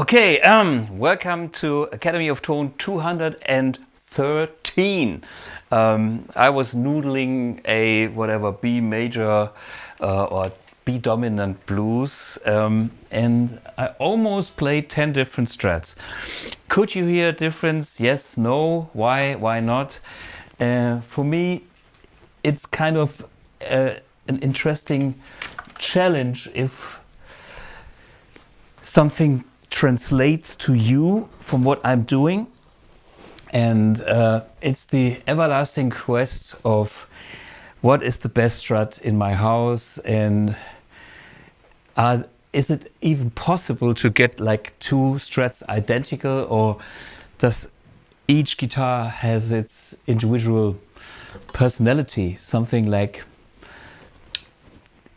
Okay, welcome to Academy of Tone 213. I was noodling a whatever B major or B dominant blues, and I almost played 10 different strats. Could you hear a difference? Yes, no, why not? For me, it's kind of an interesting challenge if something translates to you from what I'm doing, and it's the everlasting quest of what is the best strat in my house, and is it even possible to get like two strats identical, or does each guitar has its individual personality, something like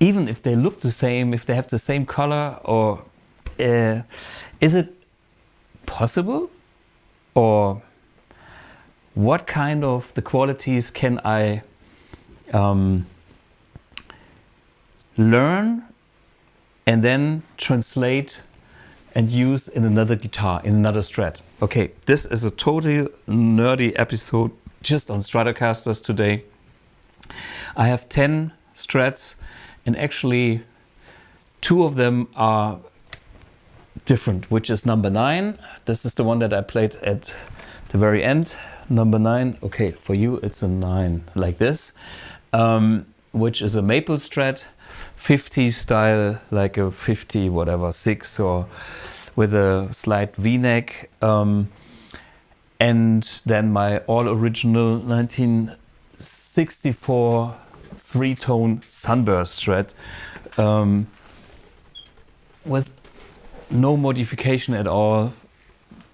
even if they look the same, if they have the same color, or is it possible? Or what kind of the qualities can I learn and then translate and use in another guitar, in another strat? Okay, this is a totally nerdy episode just on Stratocasters today. I have 10 strats, and actually 2 of them are different, which is number 9. This is the one that I played at the very end. Number 9. Okay, for you it's a 9 like this, which is a maple strat, 50 style, like a 50 whatever 6, or with a slight V-neck, and then my all original 1964 3-tone sunburst strat, with no modification at all.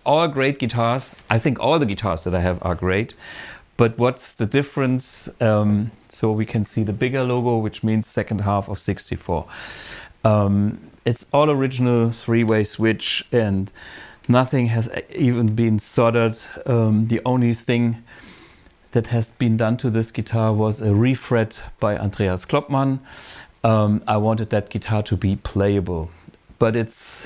All great guitars. I think all the guitars that I have are great. But what's the difference? So we can see the bigger logo, which means second half of 64. It's all original 3-way switch, and nothing has even been soldered. The only thing that has been done to this guitar was a refret by Andreas Kloppmann. I wanted that guitar to be playable, but it's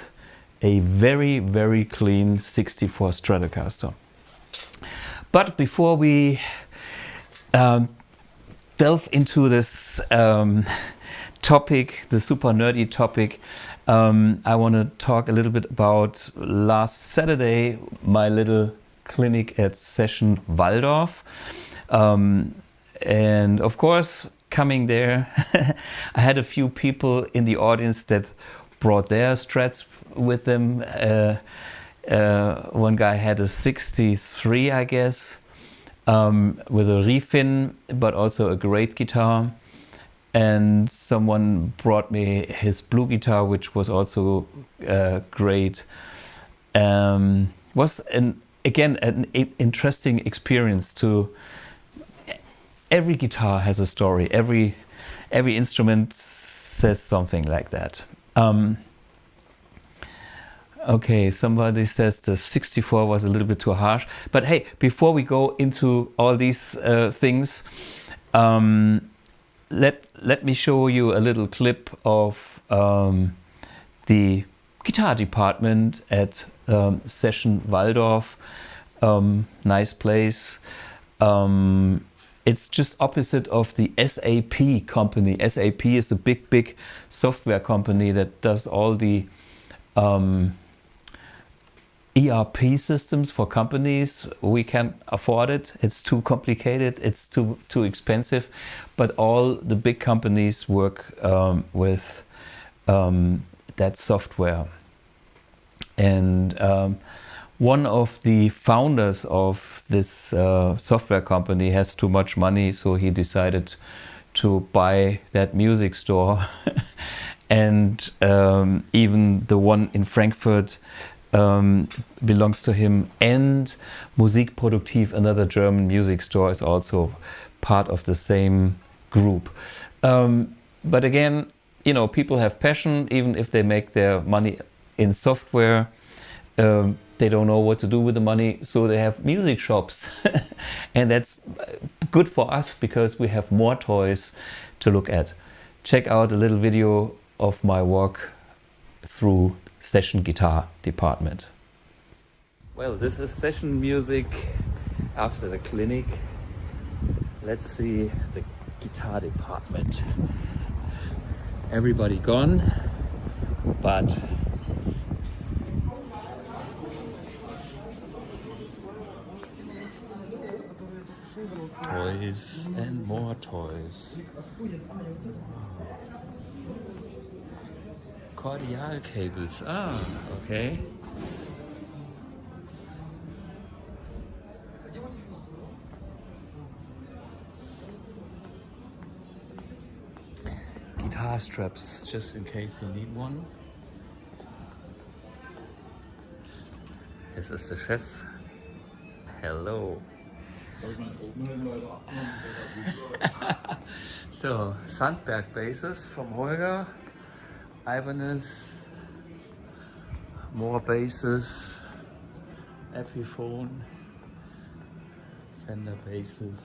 a very, very clean 64 Stratocaster. But before we delve into this topic, the super nerdy topic, I want to talk a little bit about last Saturday, my little clinic at Session Valdor. And of course, coming there, I had a few people in the audience that brought their strats with them. One guy had a 63, I guess, with a refin, but also a great guitar. And someone brought me his BluGuitar, which was also great. Was again an interesting experience. To every guitar has a story. Every instrument says something like that. Okay, somebody says the 64 was a little bit too harsh. But hey, before we go into all these things, let me show you a little clip of the guitar department at Session Valdor. Nice place. It's just opposite of the SAP company. SAP is a big software company that does all the ERP systems for companies. We can't afford it. It's too complicated. It's too expensive. But all the big companies work with that software. And one of the founders of this software company has too much money, so he decided to buy that music store. And even the one in Frankfurt belongs to him, and Musikproduktiv, another German music store, is also part of the same group. But again, you know, people have passion. Even if they make their money in software, they don't know what to do with the money, so they have music shops. And that's good for us because we have more toys to look at. Check out a little video of my walk through session guitar department. Well, this is session music after the clinic. Let's see the guitar department. Everybody gone, but toys and more toys. Cordial cables. Ah, okay. Guitar straps, just in case you need one. This is the chef. Hello. So, Sandberg basses from Holger, Ibanez, more basses, Epiphone, Fender basses,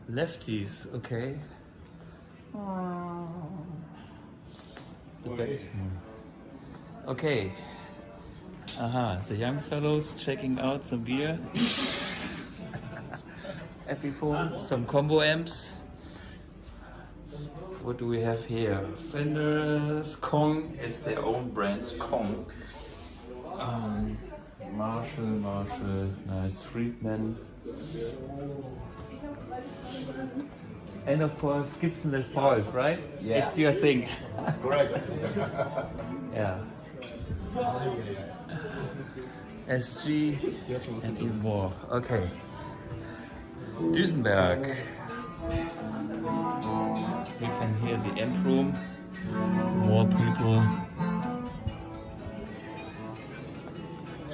lefties, okay. The bass. Okay. The young fellows checking out some gear. Epiphone, some combo amps. What do we have here? Fender's Kong is their own brand, Kong. Marshall, nice Friedman. And of course, Gibson Les Pauls, right? Yeah. It's your thing. Correct. Yeah. SG and even more. Okay. Duesenberg. You can hear the amp room. More people.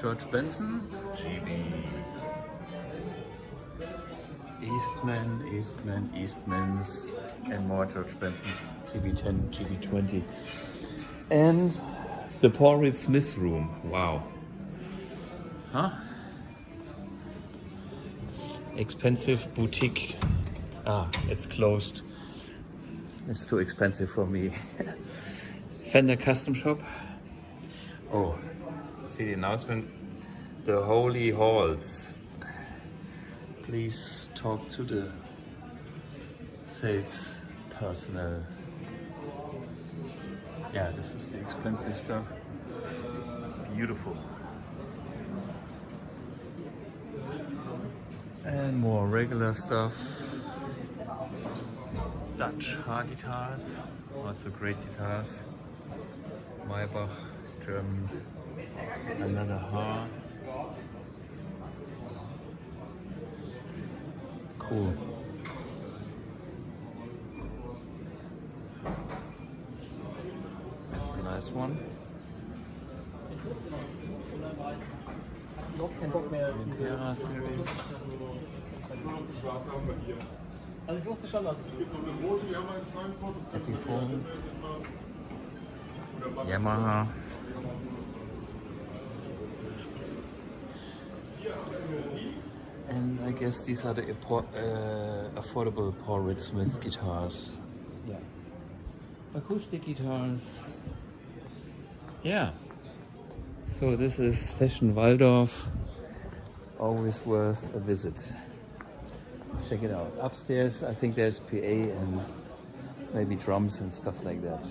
George Benson. GB. Eastmans, and more George Benson. GB10, GB20. And the Paul Reed Smith room. Wow. Huh? Expensive boutique. Ah, it's closed. It's too expensive for me. Fender Custom Shop. Oh, see the announcement. The Holy Halls. Please talk to the sales personnel. Yeah, this is the expensive stuff. Beautiful. And more regular stuff. Dutch hard guitars, also great guitars. Maybach, German, another Haar. Cool. That's a nice one. Terra series. Also ich wusste schon, dass es Epiphone, Yamaha, and I guess these are the affordable Paul Reed Smith guitars. Yeah, acoustic guitars. Yeah. So this is Session Waldorf. Always worth a visit. Check it out. Upstairs, I think there's PA and maybe drums and stuff like that.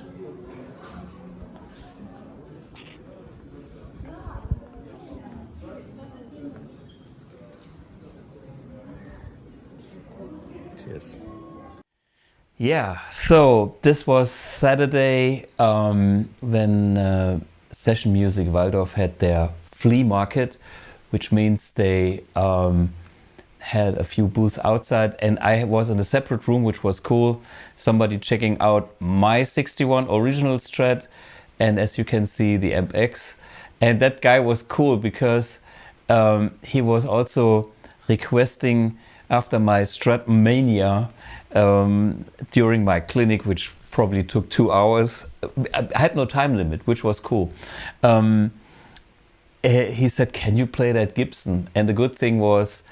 Cheers. Yeah, so this was Saturday when Session Music Waldorf had their flea market, which means they had a few booths outside, and I was in a separate room, which was cool. Somebody checking out my 61 original Strat, and as you can see, the Amp X. And that guy was cool because he was also requesting after my Strat Mania during my clinic, which probably took 2 hours. I had no time limit, which was cool. He said, "Can you play that Gibson?" And the good thing was,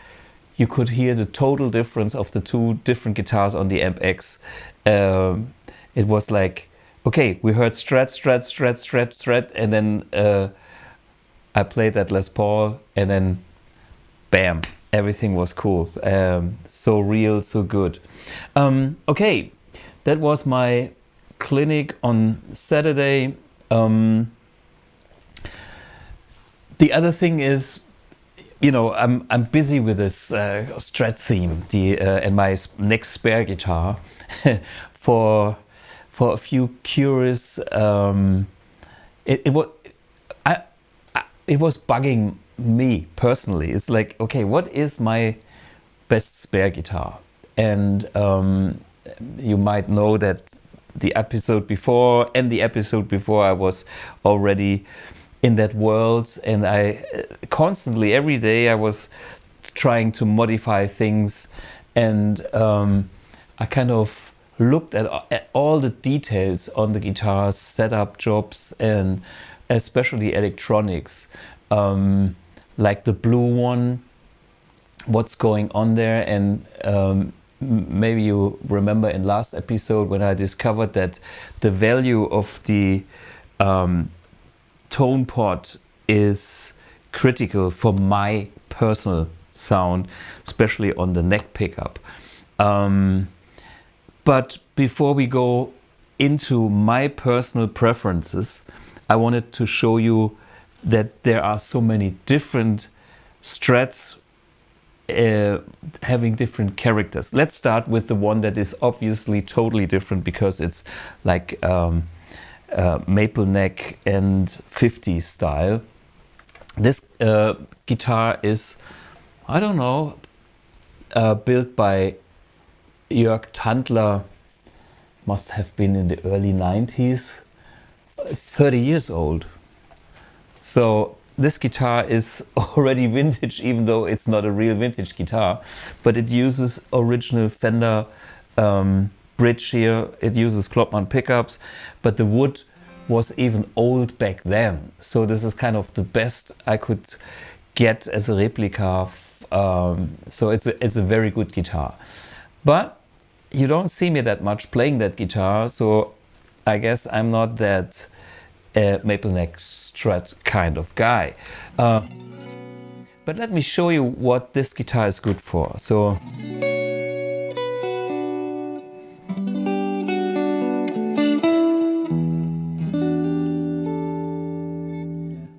you could hear the total difference of the two different guitars on the Amp X. It was like okay, we heard Strat, Strat, Strat, Strat, Strat, and then I played that Les Paul, and then bam, everything was cool. So real, so good. Okay, that was my clinic on Saturday. The other thing is, you know, I'm busy with this Strat theme, and my next spare guitar for a few curious. It was bugging me personally. It's like, okay, what is my best spare guitar? And you might know that the episode before and the episode before I was already in that world, and I constantly, every day, I was trying to modify things, and I kind of looked at all the details on the guitars, setup jobs, and especially electronics, like the blue one, what's going on there. And maybe you remember in last episode when I discovered that the value of the tone pot is critical for my personal sound, especially on the neck pickup. But before we go into my personal preferences, I wanted to show you that there are so many different Strats having different characters. Let's start with the one that is obviously totally different because it's like maple neck and 50s style. This guitar is, I don't know, built by Jörg Tandler, must have been in the early 90s. It's 30 years old. So this guitar is already vintage, even though it's not a real vintage guitar, but it uses original Fender bridge here. It uses Klopman pickups, but the wood was even old back then. So this is kind of the best I could get as a replica. So it's a very good guitar. But you don't see me that much playing that guitar, so I guess I'm not that maple neck Strat kind of guy. But let me show you what this guitar is good for. So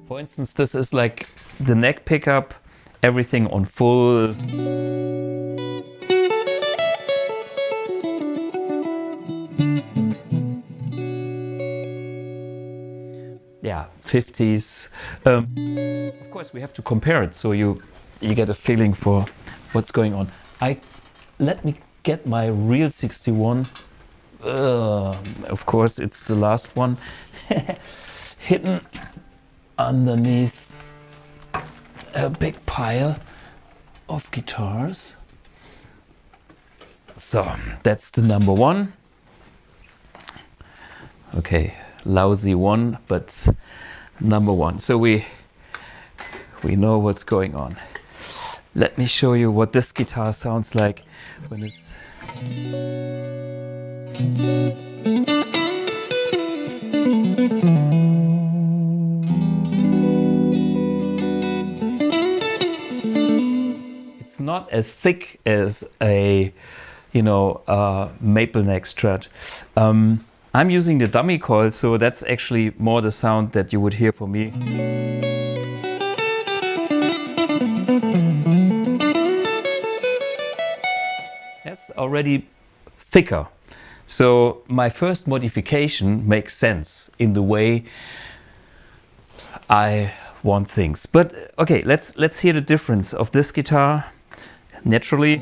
for instance, this is like the neck pickup, everything on full. Yeah, 50s. Of course, we have to compare it so you get a feeling for what's going on. Let me get my real 61. Of course, it's the last one hidden underneath a big pile of guitars. So that's the number one. Okay. Lousy one, but number one. So we know what's going on. Let me show you what this guitar sounds like when it's not as thick as a maple neck Strat. I'm using the dummy coil, so that's actually more the sound that you would hear for me. That's already thicker. So my first modification makes sense in the way I want things. But okay, let's hear the difference of this guitar naturally.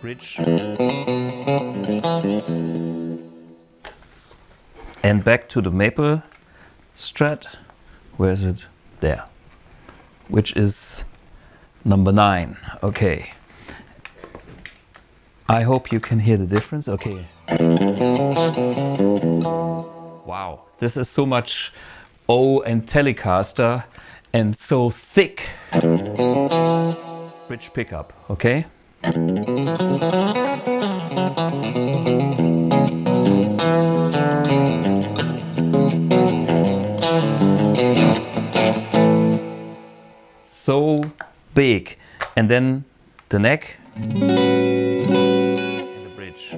Bridge. And back to the maple Strat. Where is it? There. Which is number 9. Okay. I hope you can hear the difference. Okay. Wow. This is so much O and Telecaster and so thick. bridge pickup, okay? So big. And then the neck and the bridge.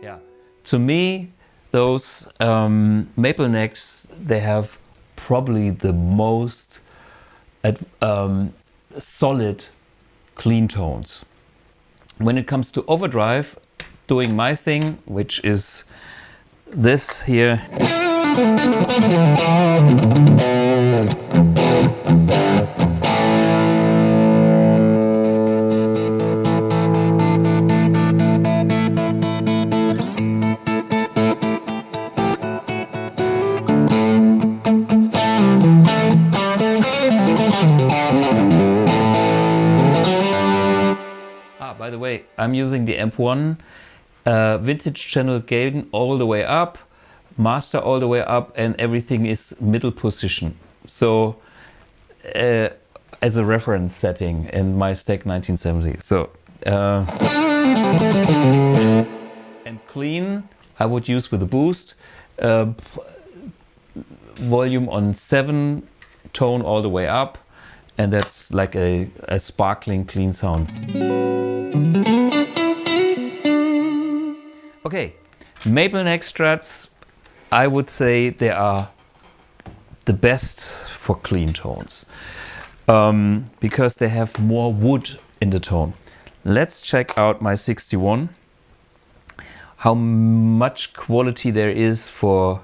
Yeah. To me, those maple necks, they have probably the most solid clean tones. When it comes to overdrive, doing my thing, which is this here. By the way, I'm using the amp1 vintage channel gain all the way up, master all the way up, and everything is middle position. So as a reference setting in my Stack 1970. So and clean I would use with a boost, volume on 7, tone all the way up, and that's like a sparkling clean sound. Okay, maple neck Strats, I would say they are the best for clean tones because they have more wood in the tone. Let's check out my 61, how much quality there is for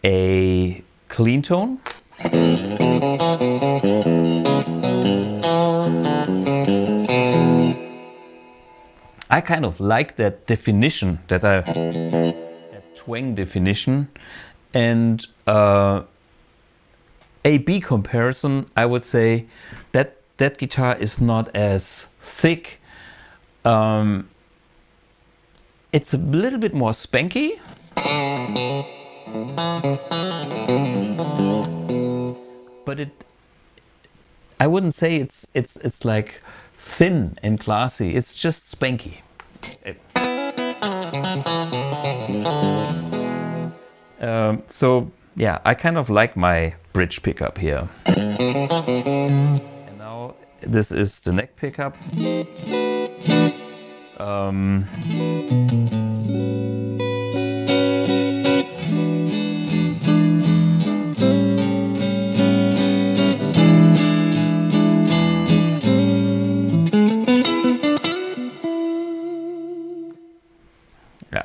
a clean tone. I kind of like that definition, that twang definition, and A-B comparison. I would say that that guitar is not as thick. It's a little bit more spanky. But I wouldn't say it's like thin and classy. It's just spanky. So yeah, I kind of like my bridge pickup here. And now this is the neck pickup.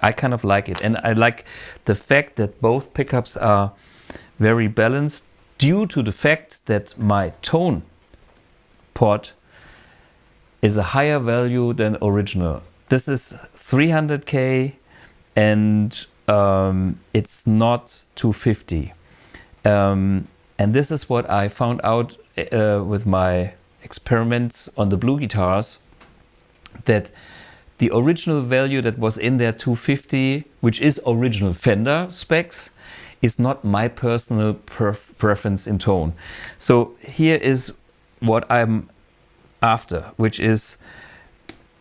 I kind of like it, and I like the fact that both pickups are very balanced due to the fact that my tone pot is a higher value than original. This is 300K and it's not 250. And this is what I found out with my experiments on the BluGuitars, that the original value that was in there, 250, which is original Fender specs, is not my personal preference in tone. So here is what I'm after, which is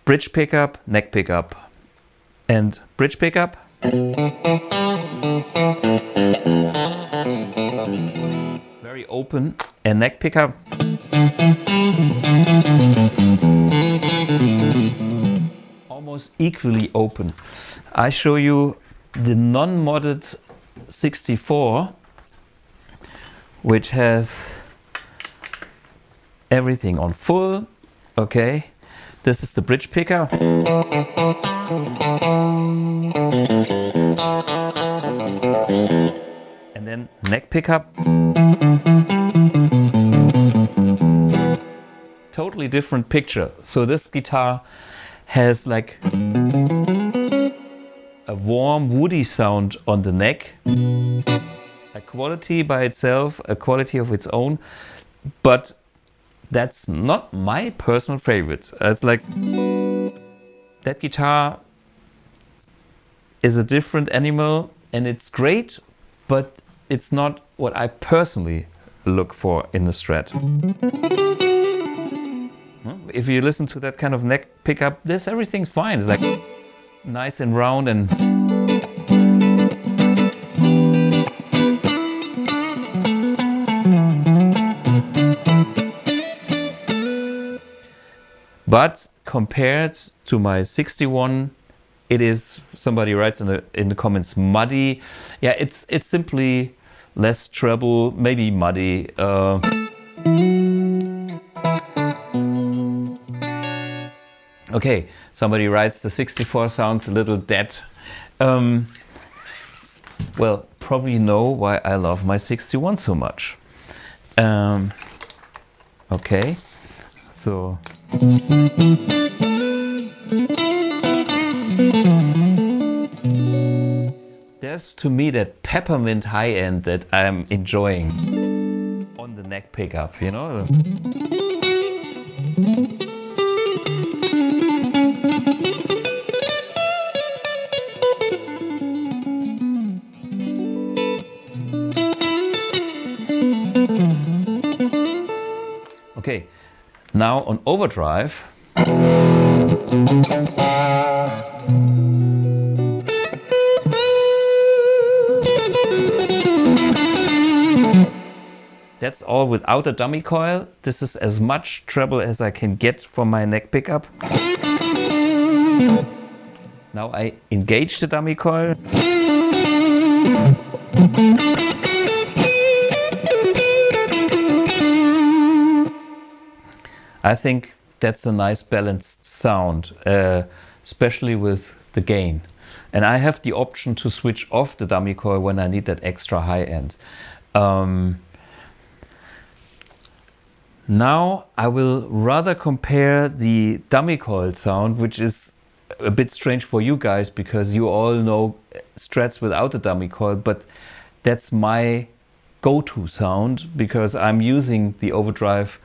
bridge pickup, neck pickup, and bridge pickup. Very open, and neck pickup. Almost equally open. I show you the non-modded 64, which has everything on full. Okay, this is the bridge pickup. And then neck pickup. Totally different picture. So this guitar has like a warm woody sound on the neck, a quality by itself, a quality of its own, but that's not my personal favorite. It's like that guitar is a different animal and it's great, but it's not what I personally look for in the Strat. If you listen to that kind of neck pickup, everything's fine. It's like nice and round and but compared to my 61, it is, somebody writes in the comments, muddy. Yeah, it's simply less treble, maybe muddy. Okay, somebody writes the 64 sounds a little dead. Well, probably you know why I love my 61 so much. Okay, so there's to me that peppermint high end that I'm enjoying on the neck pickup, you know? Okay, now on overdrive. That's all without a dummy coil. This is as much treble as I can get from my neck pickup. Now I engage the dummy coil. I think that's a nice balanced sound, especially with the gain. And I have the option to switch off the dummy coil when I need that extra high end. Now I will rather compare the dummy coil sound, which is a bit strange for you guys because you all know Strats without a dummy coil, but that's my go-to sound because I'm using the overdrive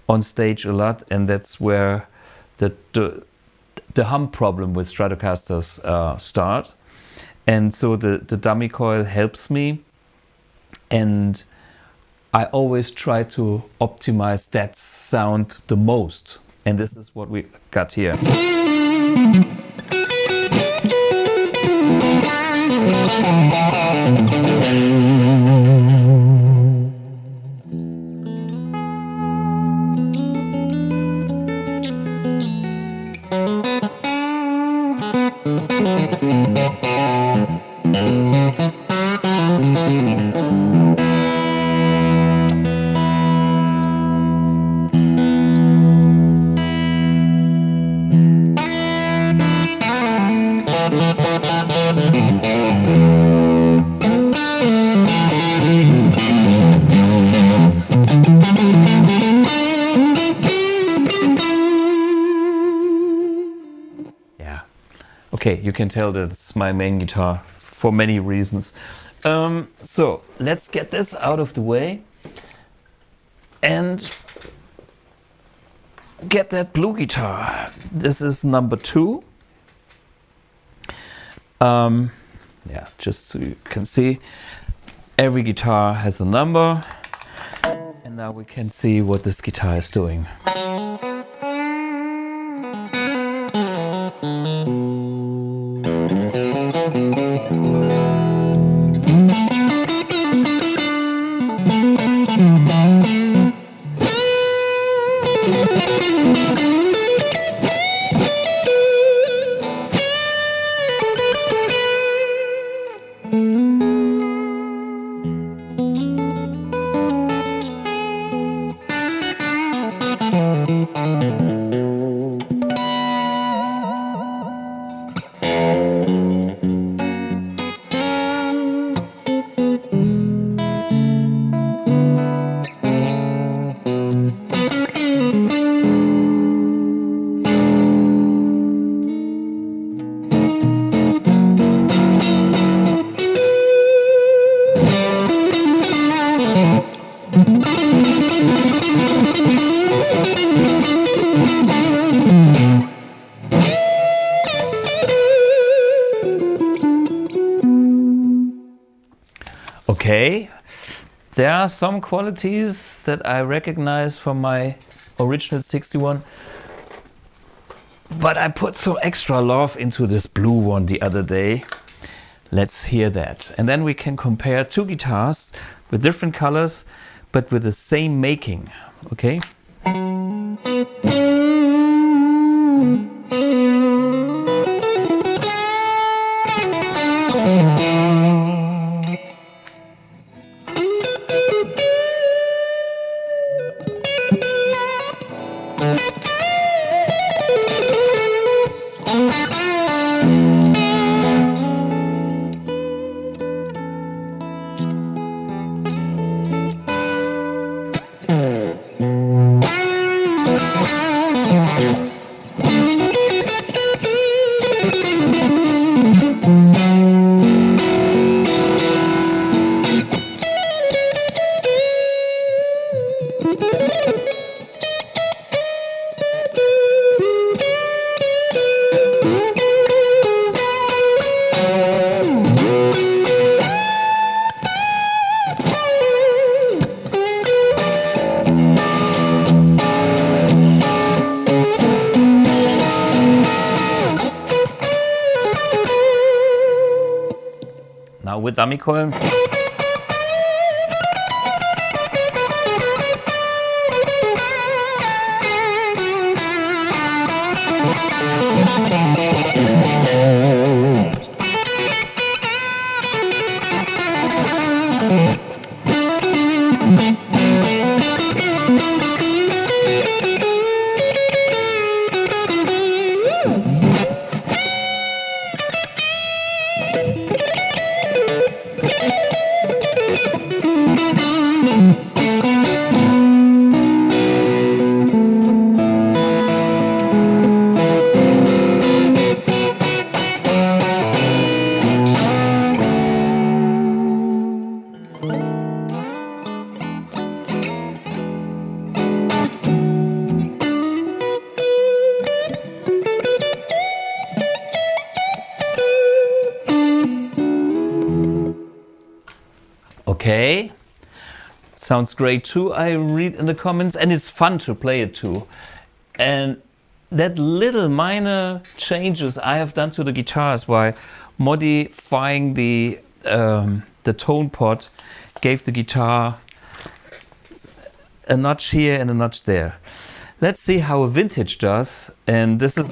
on stage a lot, and that's where the hum problem with Stratocasters start. And so the dummy coil helps me, and I always try to optimize that sound the most. And this is what we got here. Okay, you can tell that it's my main guitar for many reasons. So let's get this out of the way and get that BluGuitar. This is number 2. Yeah, just so you can see, every guitar has a number, and now we can see what this guitar is doing. Okay, There are some qualities that I recognize from my original 61, but I put some extra love into this blue one the other day. Let's hear that. And then we can compare two guitars with different colors, but with the same making, okay? Now with dummy coil. Okay, sounds great too. I read in the comments, and it's fun to play it too. And that little minor changes I have done to the guitars by modifying the tone pot gave the guitar a notch here and a notch there. Let's see how a vintage does. And this is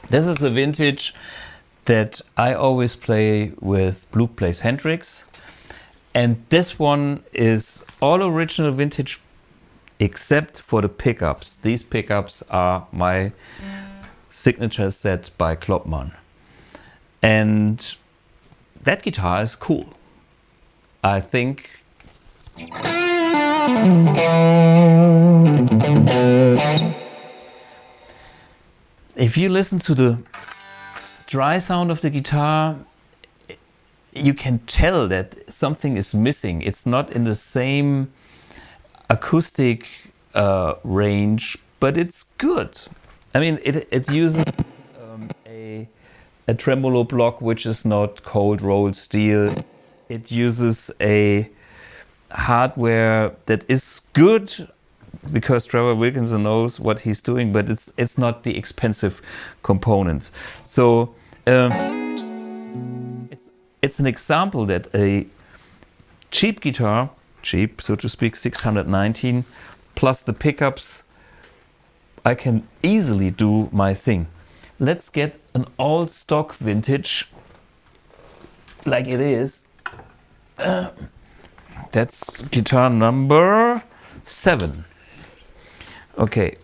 This is a vintage that I always play with Blue Plays Hendrix, and this one is all original vintage except for the pickups. These pickups are my signature set by Klopman, and that guitar is cool. I think if you listen to the dry sound of the guitar, you can tell that something is missing. It's not in the same acoustic range, but it's good. I mean, it uses a tremolo block, which is not cold rolled steel. It uses a hardware that is good, because Trevor Wilkinson knows what he's doing, but it's not the expensive components. So it's an example that a cheap guitar, cheap so to speak, 619 plus the pickups, I can easily do my thing. Let's get an all stock vintage like it is. That's guitar number 7. Okay.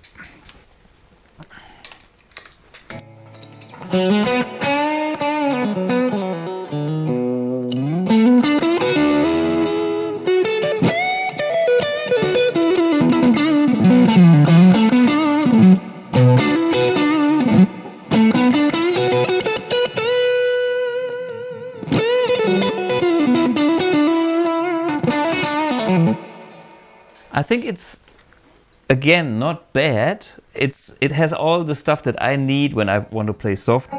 think it's, again, not bad. It has all the stuff that I need when I want to play soft.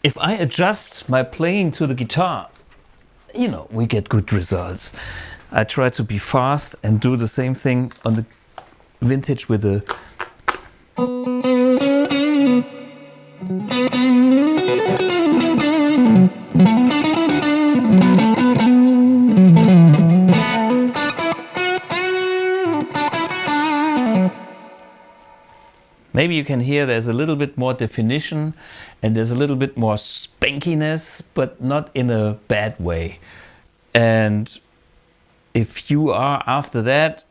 If I adjust my playing to the guitar, you know, we get good results. I try to be fast and do the same thing on the vintage with the maybe you can hear there's a little bit more definition and there's a little bit more spankiness, but not in a bad way. And if you are after that,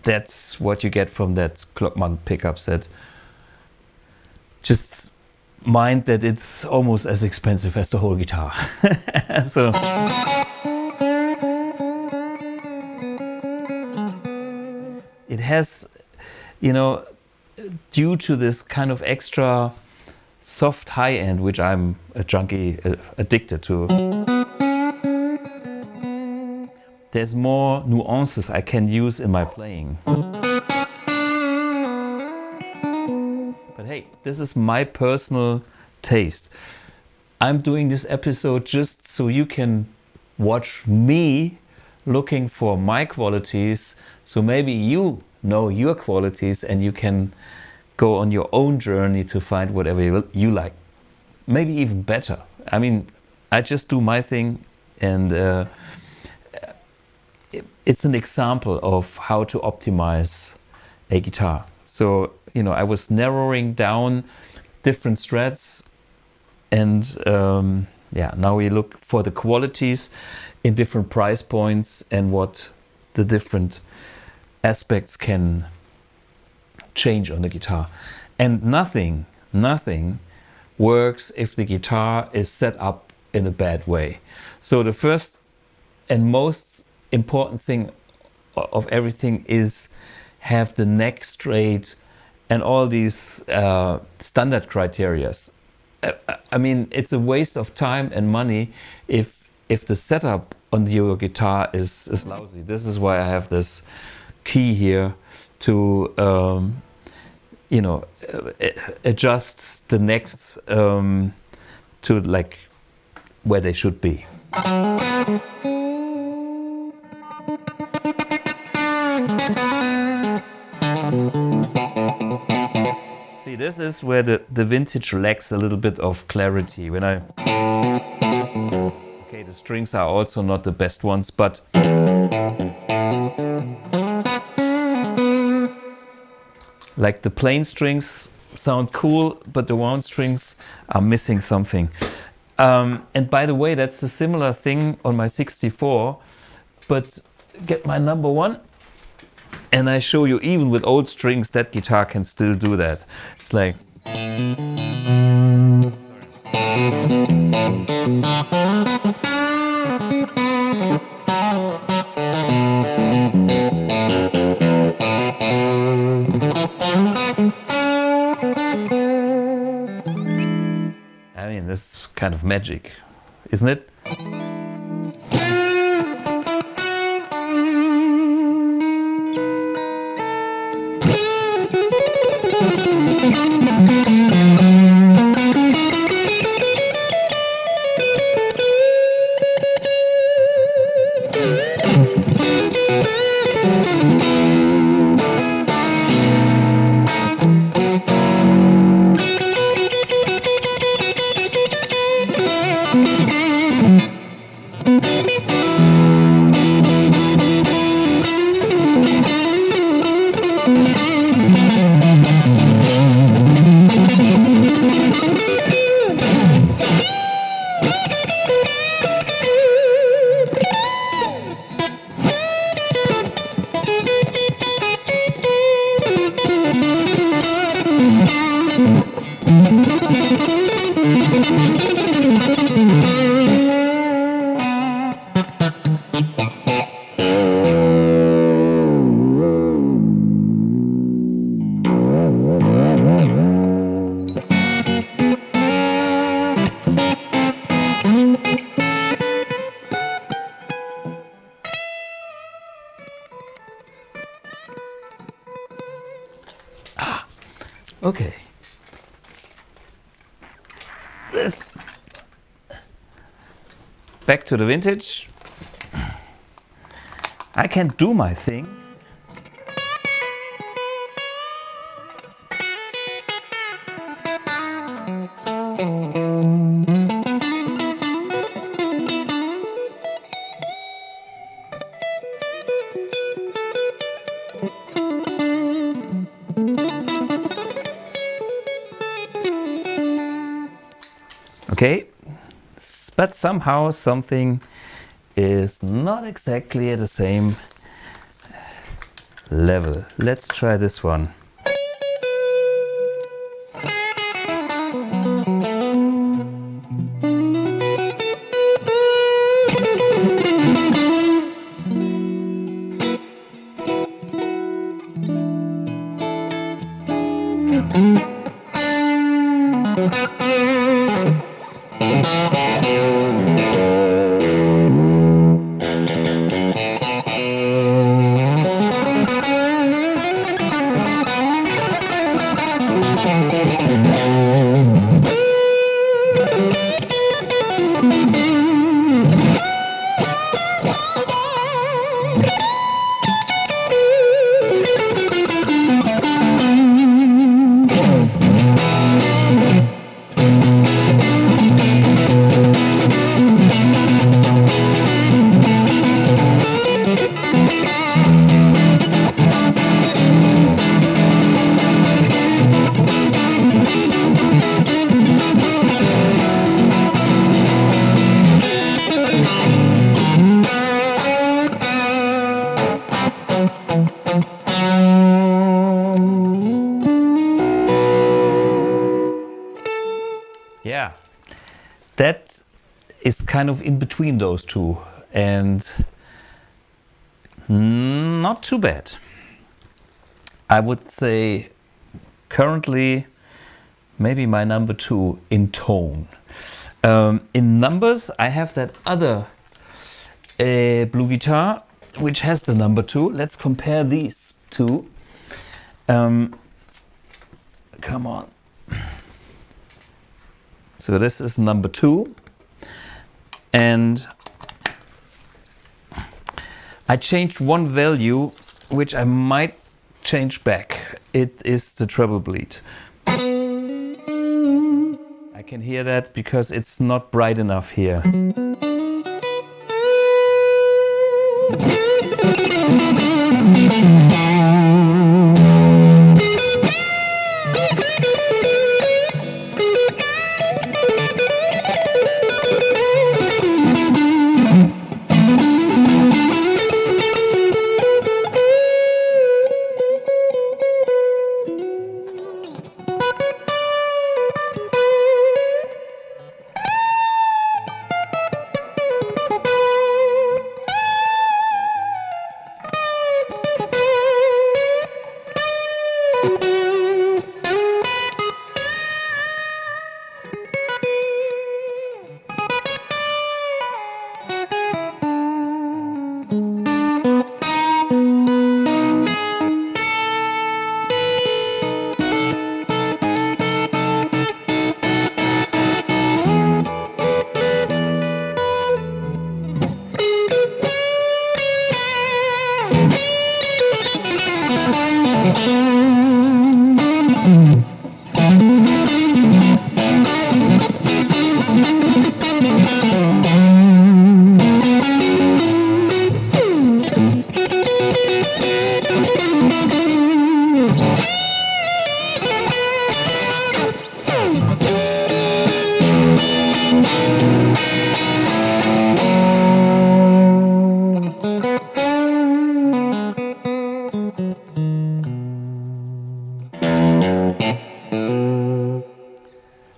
that's what you get from that Klopman pickup set. Just mind that it's almost as expensive as the whole guitar. So it has, you know, due to this kind of extra soft high end, which I'm a junkie addicted to, there's more nuances I can use in my playing. But hey, this is my personal taste. I'm doing this episode just so you can watch me looking for my qualities, so maybe you know your qualities and you can go on your own journey to find whatever you like. Maybe even better. I mean, I just do my thing, and it's an example of how to optimize a guitar. So, you know, I was narrowing down different strats, and yeah, now we look for the qualities in different price points and what the different aspects can change on the guitar. And nothing works if the guitar is set up in a bad way. So the first and most important thing of everything is have the neck straight and all these standard criterias. I mean, it's a waste of time and money if the setup on your guitar is lousy. This is why I have this key here to you know, adjust the necks to like where they should be. See, this is where the vintage lacks a little bit of clarity. When I... Okay, the strings are also not the best ones, but... Like the plain strings sound cool, but the wound strings are missing something. And by the way, that's a similar thing on my 64, but get my number one. And I show you, even with old strings, that guitar can still do that. It's like... I mean, this is kind of magic, isn't it? Okay. This. Back to the vintage. I can do my thing. Okay, but somehow something is not exactly at the same level. Let's try this one. Yeah, that is kind of in between those two and not too bad. I would say currently maybe my number 2 in tone. In numbers, I have that other BluGuitar, which has the number 2. Let's compare these two. Come on. So this is number 2. And I changed one value, which I might change back. It is the treble bleed. I can hear that because it's not bright enough here.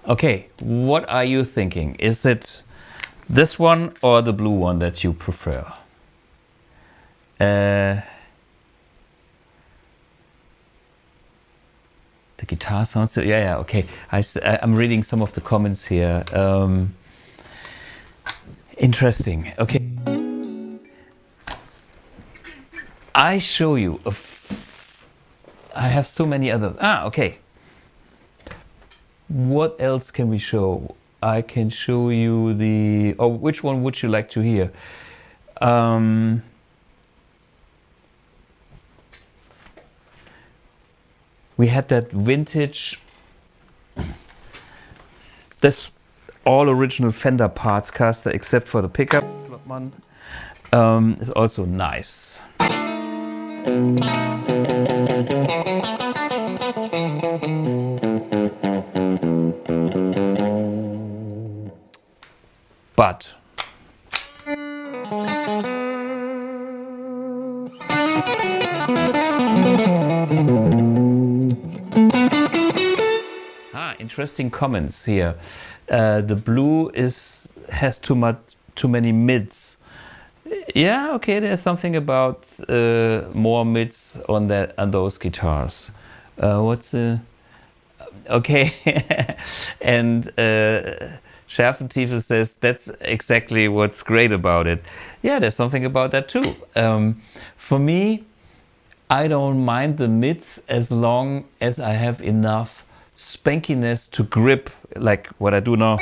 Okay, what are you thinking? Is it this one or the blue one that you prefer? The guitar sounds so, yeah, okay. I'm reading some of the comments here. Interesting. Okay. I show you. I have so many others. Okay. What else can we show? I can show you the. Oh, which one would you like to hear? We had that vintage. This all original Fender parts caster except for the pickups. Clubman is also nice. But interesting comments here. The blue has too many mids. Yeah, okay. There's something about more mids on those guitars. Okay? And Schärfentiefe says that's exactly what's great about it. Yeah, there's something about that too. For me, I don't mind the mids as long as I have enough spankiness to grip, like what I do now.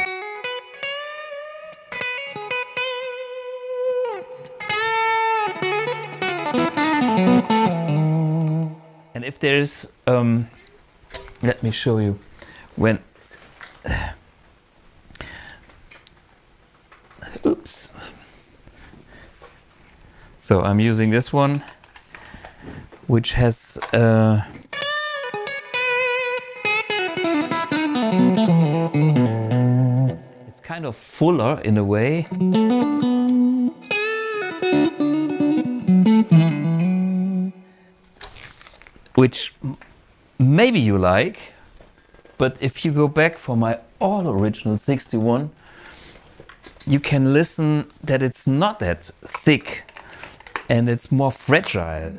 And if there's, let me show you, when, oops. So I'm using this one, which has, it's kind of fuller in a way. Which maybe you like, but if you go back for my all original 61, you can listen that it's not that thick and it's more fragile.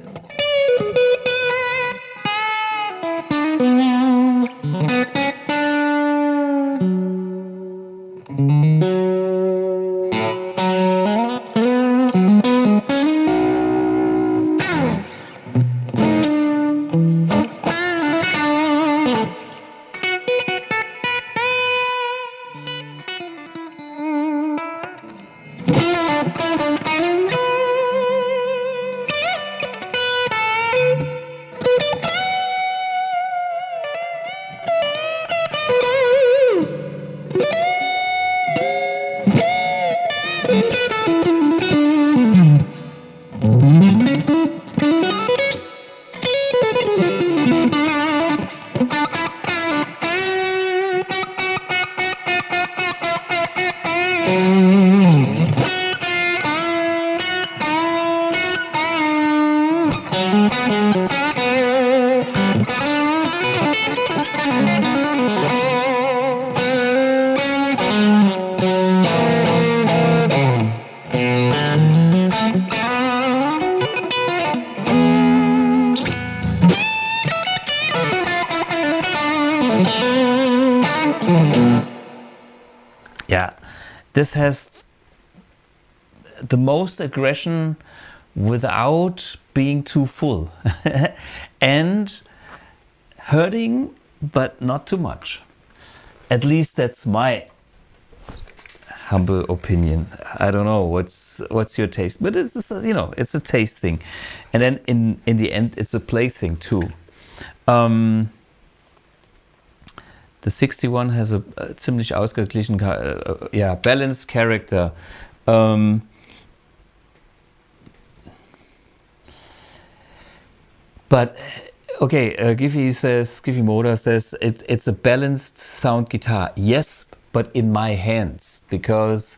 Yeah, this has the most aggression without being too full and hurting, but not too much. At least that's my humble opinion. I don't know what's your taste, but it's it's a taste thing, and then in the end it's a play thing too. The 61 has a ziemlich ausgeglichen, balanced character. But okay, Giffy Moda says it's a balanced sound guitar. Yes, but in my hands, because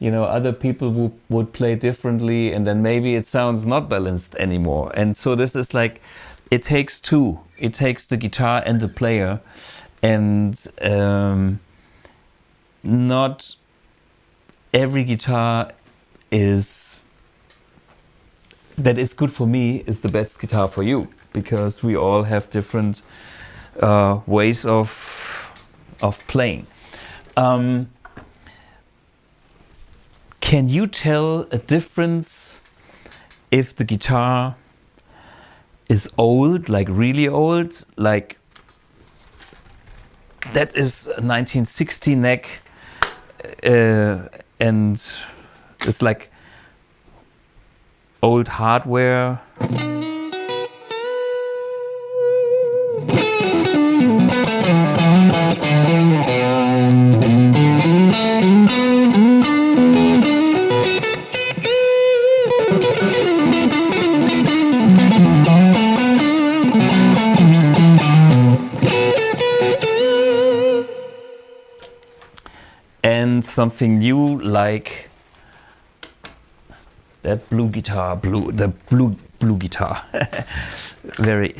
other people would play differently, and then maybe it sounds not balanced anymore. And so this is like, it takes two. It takes the guitar and the player. And not every guitar that is good for me is the best guitar for you, because we all have different ways of playing. Can you tell a difference if the guitar is old, like really old, like that is a 1960 neck, and it's like old hardware? And something new like that BluGuitar, the BluGuitar. Very.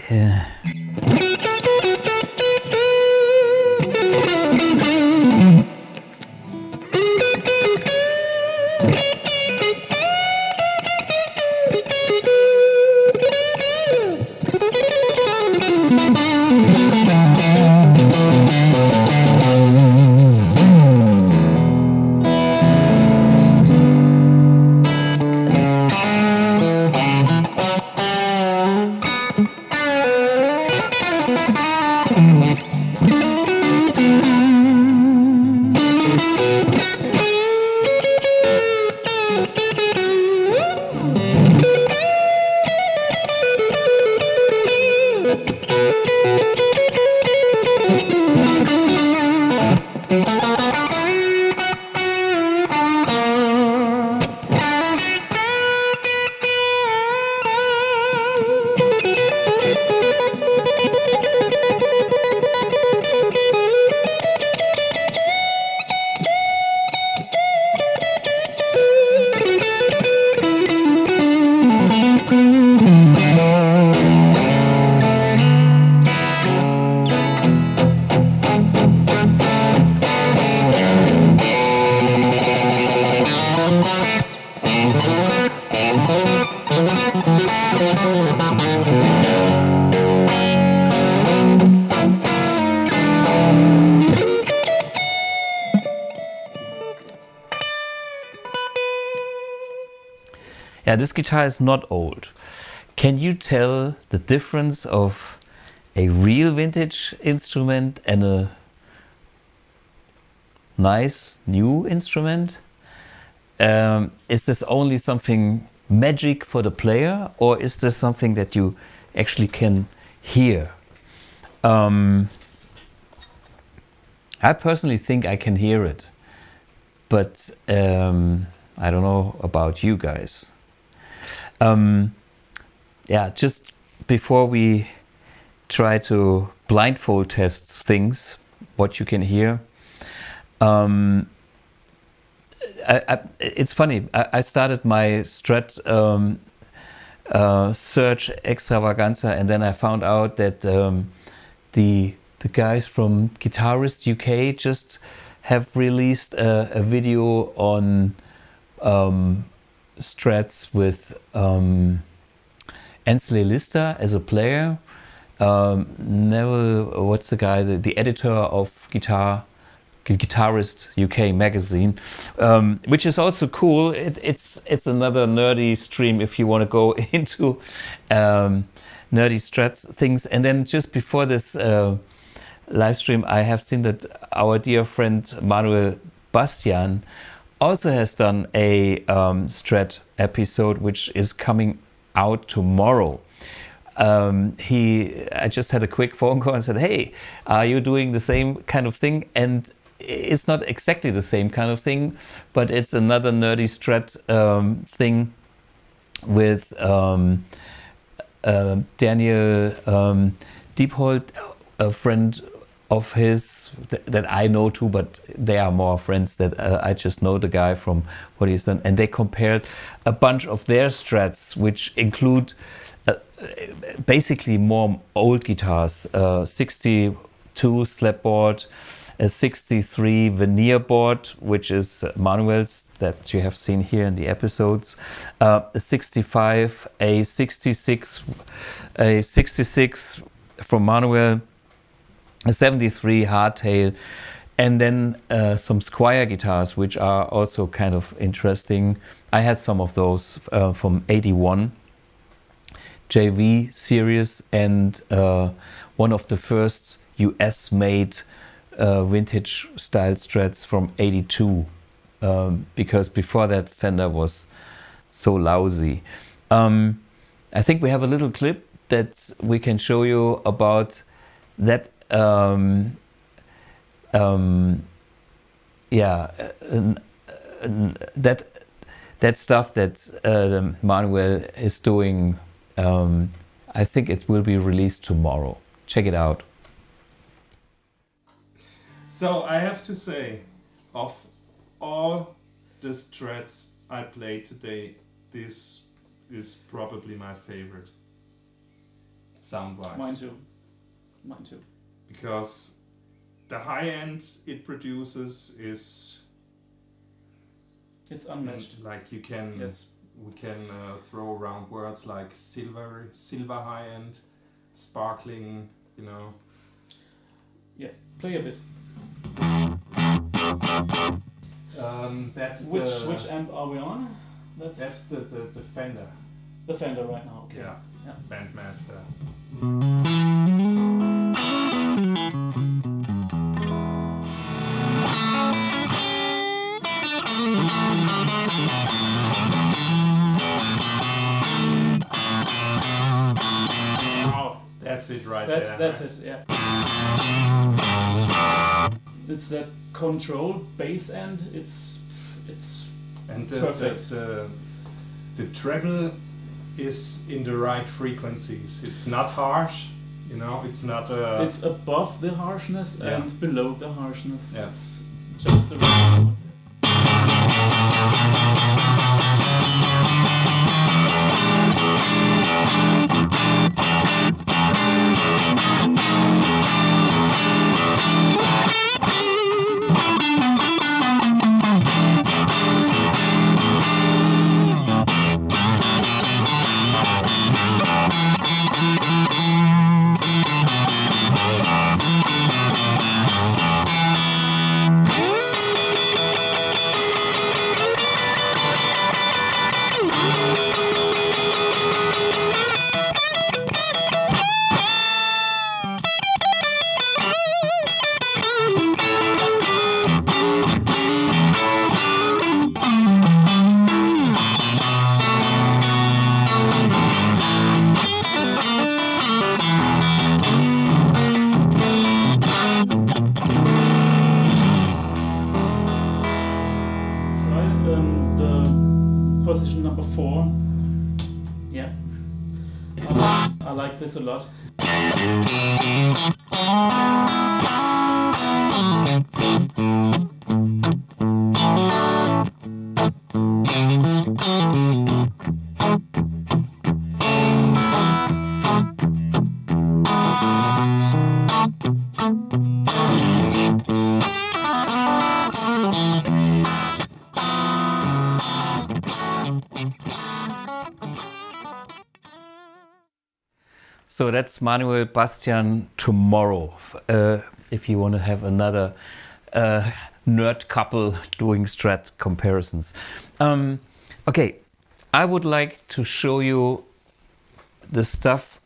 Yeah, this guitar is not old. Can you tell the difference of a real vintage instrument and a nice new instrument? Is this only something magic for the player, or is this something that you actually can hear? I personally think I can hear it, but I don't know about you guys. Yeah, just before we try to blindfold test things, what you can hear. It's funny, I started my Strat search extravaganza, and then I found out that the guys from Guitarist UK just have released a video on Strats with Ansley Lister as a player. Neville, what's the guy, the editor of Guitarist UK magazine, which is also cool. It's another nerdy stream if you want to go into nerdy Strats things. And then just before this live stream, I have seen that our dear friend Manuel Bastian also has done a Strat episode, which is coming out tomorrow. I just had a quick phone call and said, hey, are you doing the same kind of thing? And it's not exactly the same kind of thing, but it's another nerdy Strat thing with Daniel Diephold, a friend of his that I know too, but they are more friends that I just know the guy from what he's done. And they compared a bunch of their Strats, which include basically more old guitars, 62 slapboard, a 63 veneer board, which is Manuel's that you have seen here in the episodes, a 65, a 66 from Manuel, a 73 hardtail, and then some Squier guitars, which are also kind of interesting. I had some of those from 81 JV series, and one of the first US made vintage style Strats from 82, because before that Fender was so lousy. I think we have a little clip that we can show you about that. That stuff that Manuel is doing. I think it will be released tomorrow. Check it out. So I have to say, of all the Strats I played today, this is probably my favorite, sound-wise. Mine too. Mine too. Because the high end it produces is... It's unmatched. Like you can... Yes. We can throw around words like silver high end, sparkling, you know. Yeah, play a bit. That's which amp are we on? That's the Fender. The Fender right now. Okay. Yeah. Bandmaster. Wow. That's it right there. That's right? it, yeah. It's that controlled bass end. It's and perfect. The treble is in the right frequencies. It's not harsh, you know. It's not. It's above the harshness and below the harshness. Yeah. It's just the right note. Position number 4. Yeah. I like this a lot. So that's Manuel Bastian tomorrow, if you want to have another nerd couple doing Strat comparisons. Okay, I would like to show you the stuff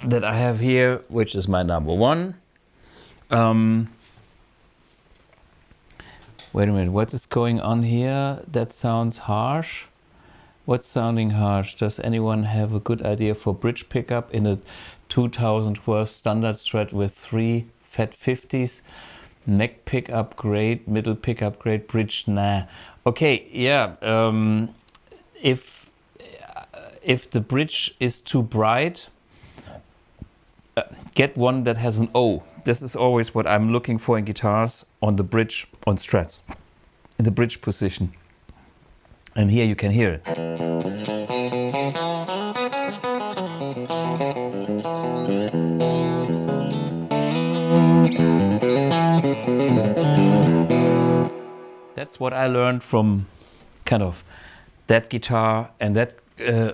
that I have here, which is my number one. Wait a minute, what is going on here? That sounds harsh. What's sounding harsh? Does anyone have a good idea for bridge pickup in a 2012 standard Strat with 3 fat 50s? Neck pickup great, middle pickup great, bridge nah. Okay, yeah. If the bridge is too bright, get one that has an O. This is always what I'm looking for in guitars, on the bridge, on Strats, in the bridge position. And here you can hear it. That's what I learned from kind of that guitar, and that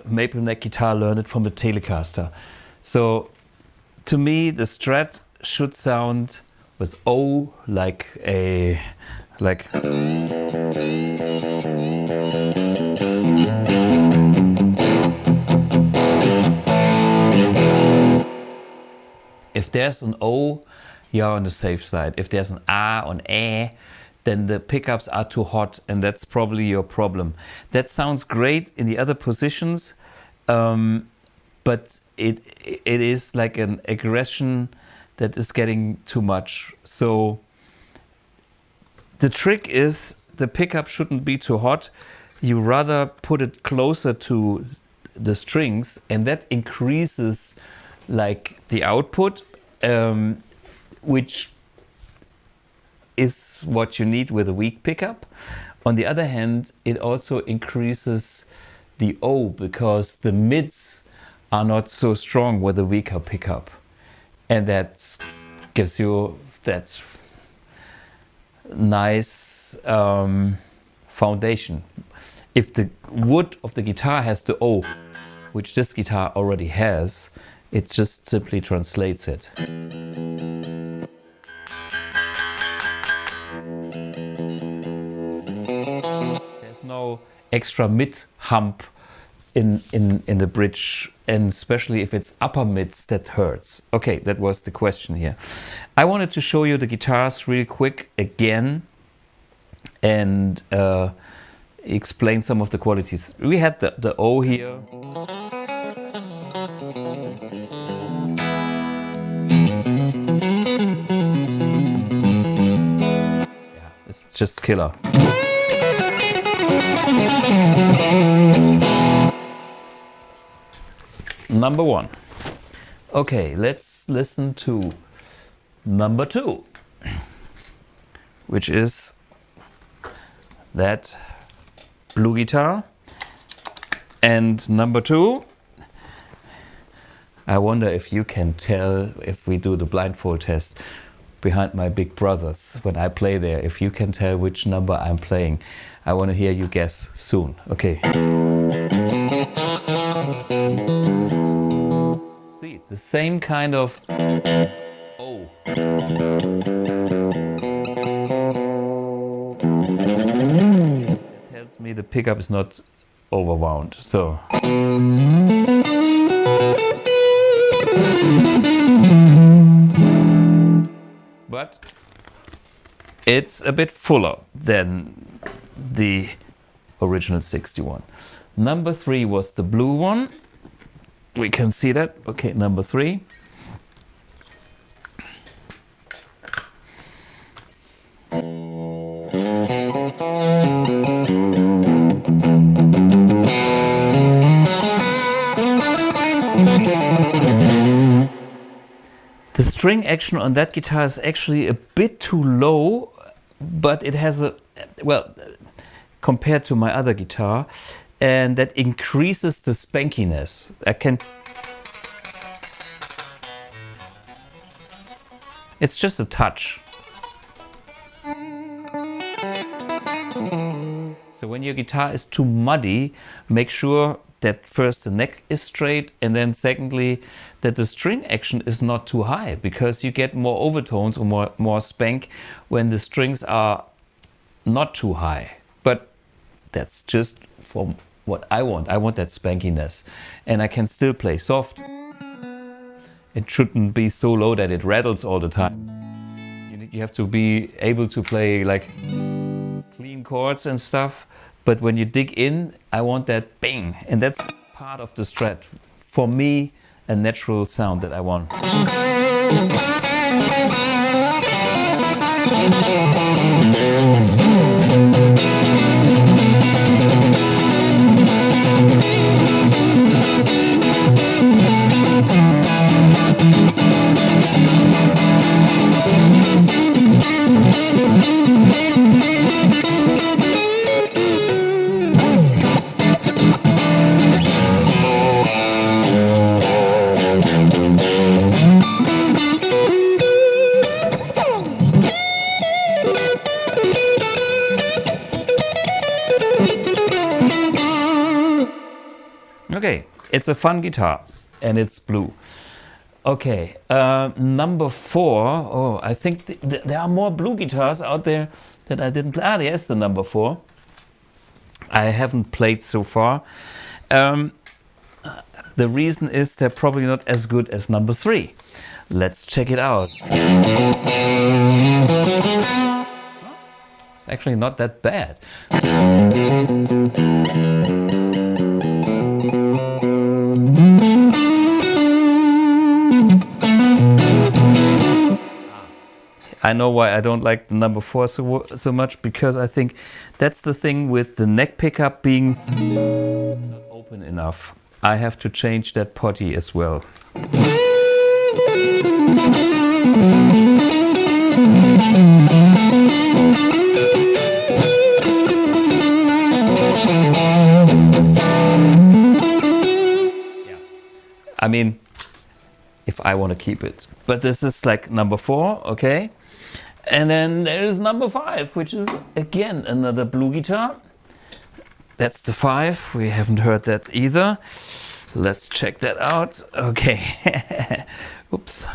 maple neck guitar learned it from the Telecaster. So to me, the Strat should sound with O like a if there's an O, you're on the safe side. If there's an A or an E, then the pickups are too hot, and that's probably your problem. That sounds great in the other positions, but it is like an aggression that is getting too much. So the trick is the pickup shouldn't be too hot. You rather put it closer to the strings, and that increases like the output, which is what you need with a weak pickup. On the other hand, it also increases the O, because the mids are not so strong with a weaker pickup, and that gives you that nice foundation. If the wood of the guitar has the O, which this guitar already has, it just simply translates it. There's no extra mid hump in the bridge, and especially if it's upper mids, that hurts. Okay, that was the question here. I wanted to show you the guitars real quick again and explain some of the qualities. We had the O here. Yeah, it's just killer. Number one. Okay, let's listen to number two, which is that blue guitar. And number two, I wonder if you can tell, if we do the blindfold test behind my big brothers when I play there, if you can tell which number I'm playing. I want to hear you guess soon. Okay. See, the same kind of O. That tells me the pickup is not overwound. So. But it's a bit fuller than the original 61. Number three was the blue one. We can see that. Okay, number three. The string action on that guitar is actually a bit too low, but it has a, well, compared to my other guitar, and that increases the spankiness. It's just a touch. So when your guitar is too muddy, make sure that first the neck is straight, and then secondly that the string action is not too high, because you get more overtones or more spank when the strings are not too high. But that's just from what I want. I want that spankiness, and I can still play soft. It shouldn't be so low that it rattles all the time. You have to be able to play like clean chords and stuff, but when you dig in, I want that bang, and that's part of the Strat. For me, a natural sound that I want. Okay, it's a fun guitar and it's blue. Okay, number 4. Oh, I think there are more blue guitars out there that I didn't play. Ah, there's the number 4. I haven't played so far. The reason is they're probably not as good as number 3. Let's check it out. It's actually not that bad. I know why I don't like the number 4 so much, because I think that's the thing with the neck pickup being not open enough. I have to change that potty as well. Yeah. I mean, if I want to keep it. But this is like number 4, okay? And then there is number 5, which is again another blue guitar. That's the 5. We haven't heard that either. Let's check that out. Okay. Oops.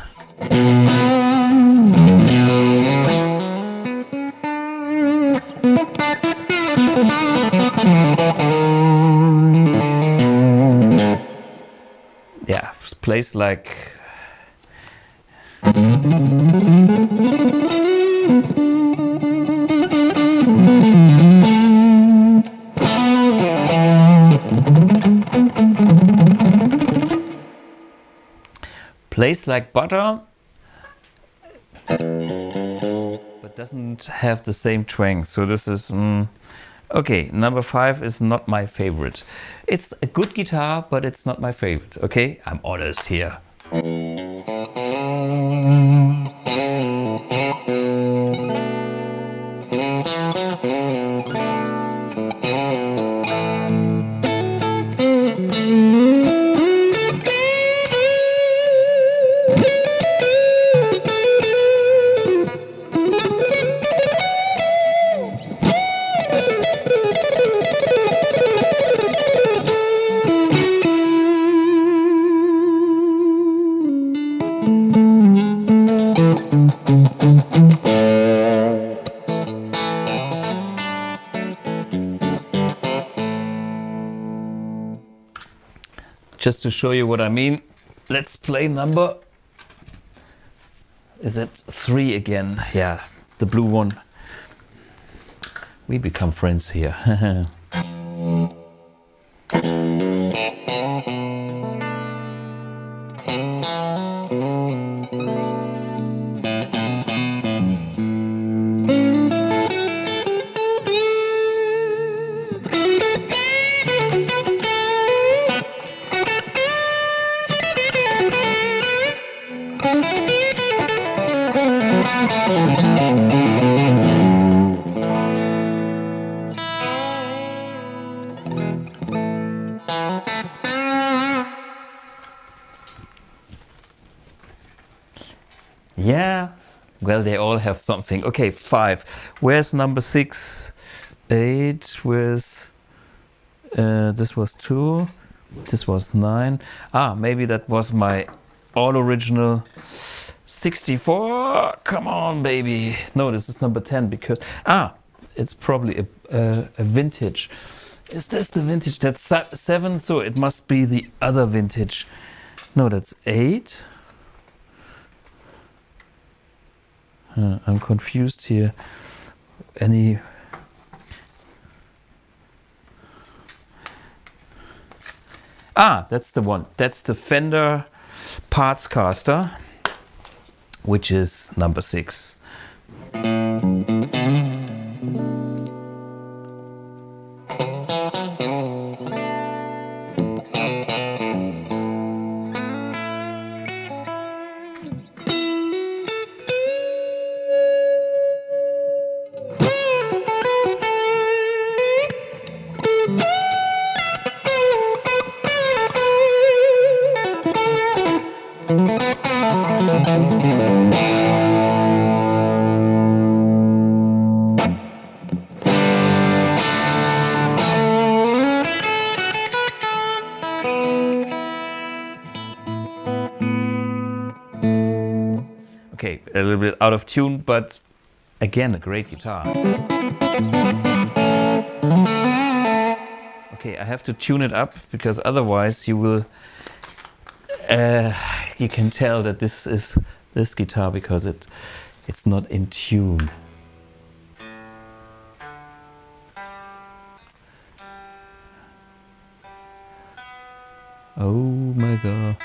Yeah, plays like butter, but doesn't have the same twang. So this is okay. Number 5 is not my favorite. It's a good guitar, but it's not my favorite. Okay, I'm honest here. Just to show you what I mean, let's play number, is it 3 again? Yeah, the blue one. We become friends here. Yeah, well, they all have something. Okay, 5. Where's number 6? 8. Where's this was 2. This was 9. Ah, maybe that was my all original 64. Come on, baby. No, this is number 10 because it's probably a vintage. Is this the vintage? That's 7, so it must be the other vintage. No, that's 8. I'm confused here. That's the one. That's the Fender Partscaster, which is number 6. Okay, a little bit out of tune, but again, a great guitar. Okay, I have to tune it up because otherwise you will, you can tell that this is this guitar because it's not in tune. Oh my God.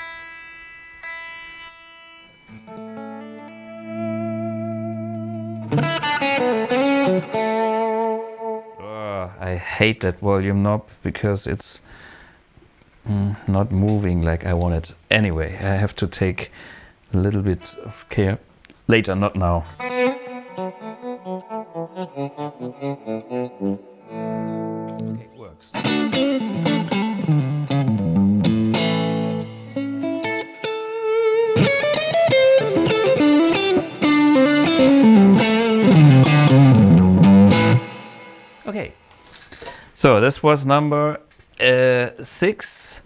I hate that volume knob because it's not moving like I want it. Anyway, I have to take a little bit of care later, not now. Okay, it works. Okay, so this was number 6.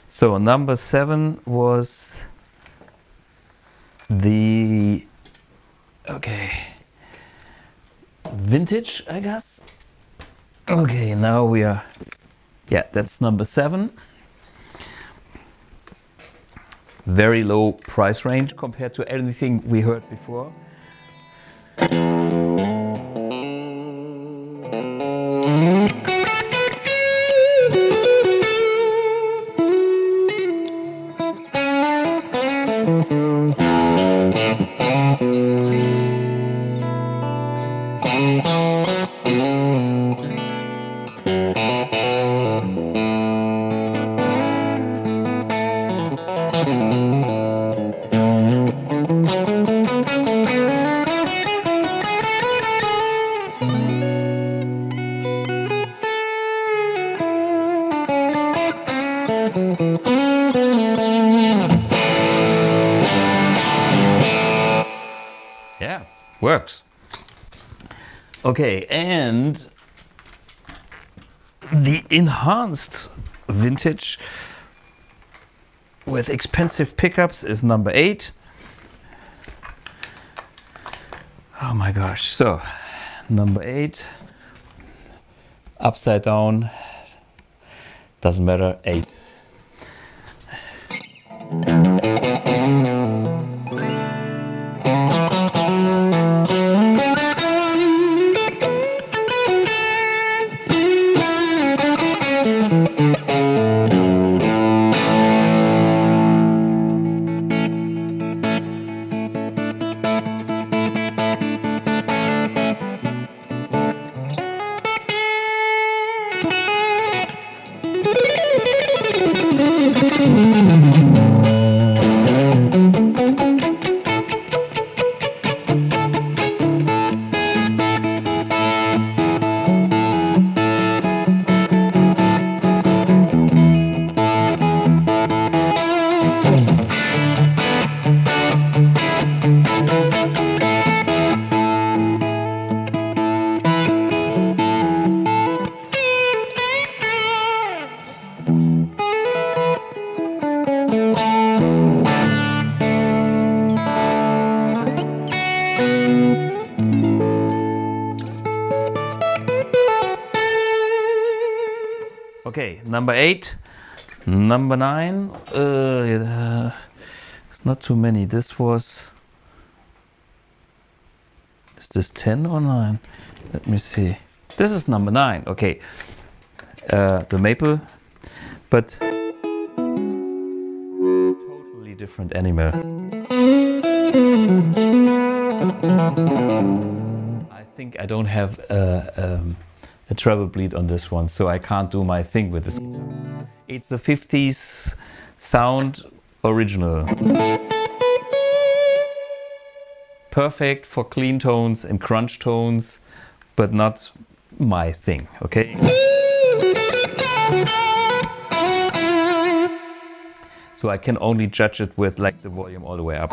So number 7 was the vintage, I guess. Okay, now we are, yeah, that's number 7. Very low price range compared to anything we heard before. Yeah, works. Okay, and the enhanced vintage with expensive pickups is number 8. Oh my gosh, so number 8, upside down, doesn't matter, 8. Okay, number 8, number 9. It's not too many. This was. Is this 10 or 9? Let me see. This is number 9. Okay, the maple, but totally different animal. I think I don't have a treble bleed on this one, so I can't do my thing with this guitar. It's a 50s sound original. Perfect for clean tones and crunch tones, but not my thing, okay? So I can only judge it with like the volume all the way up.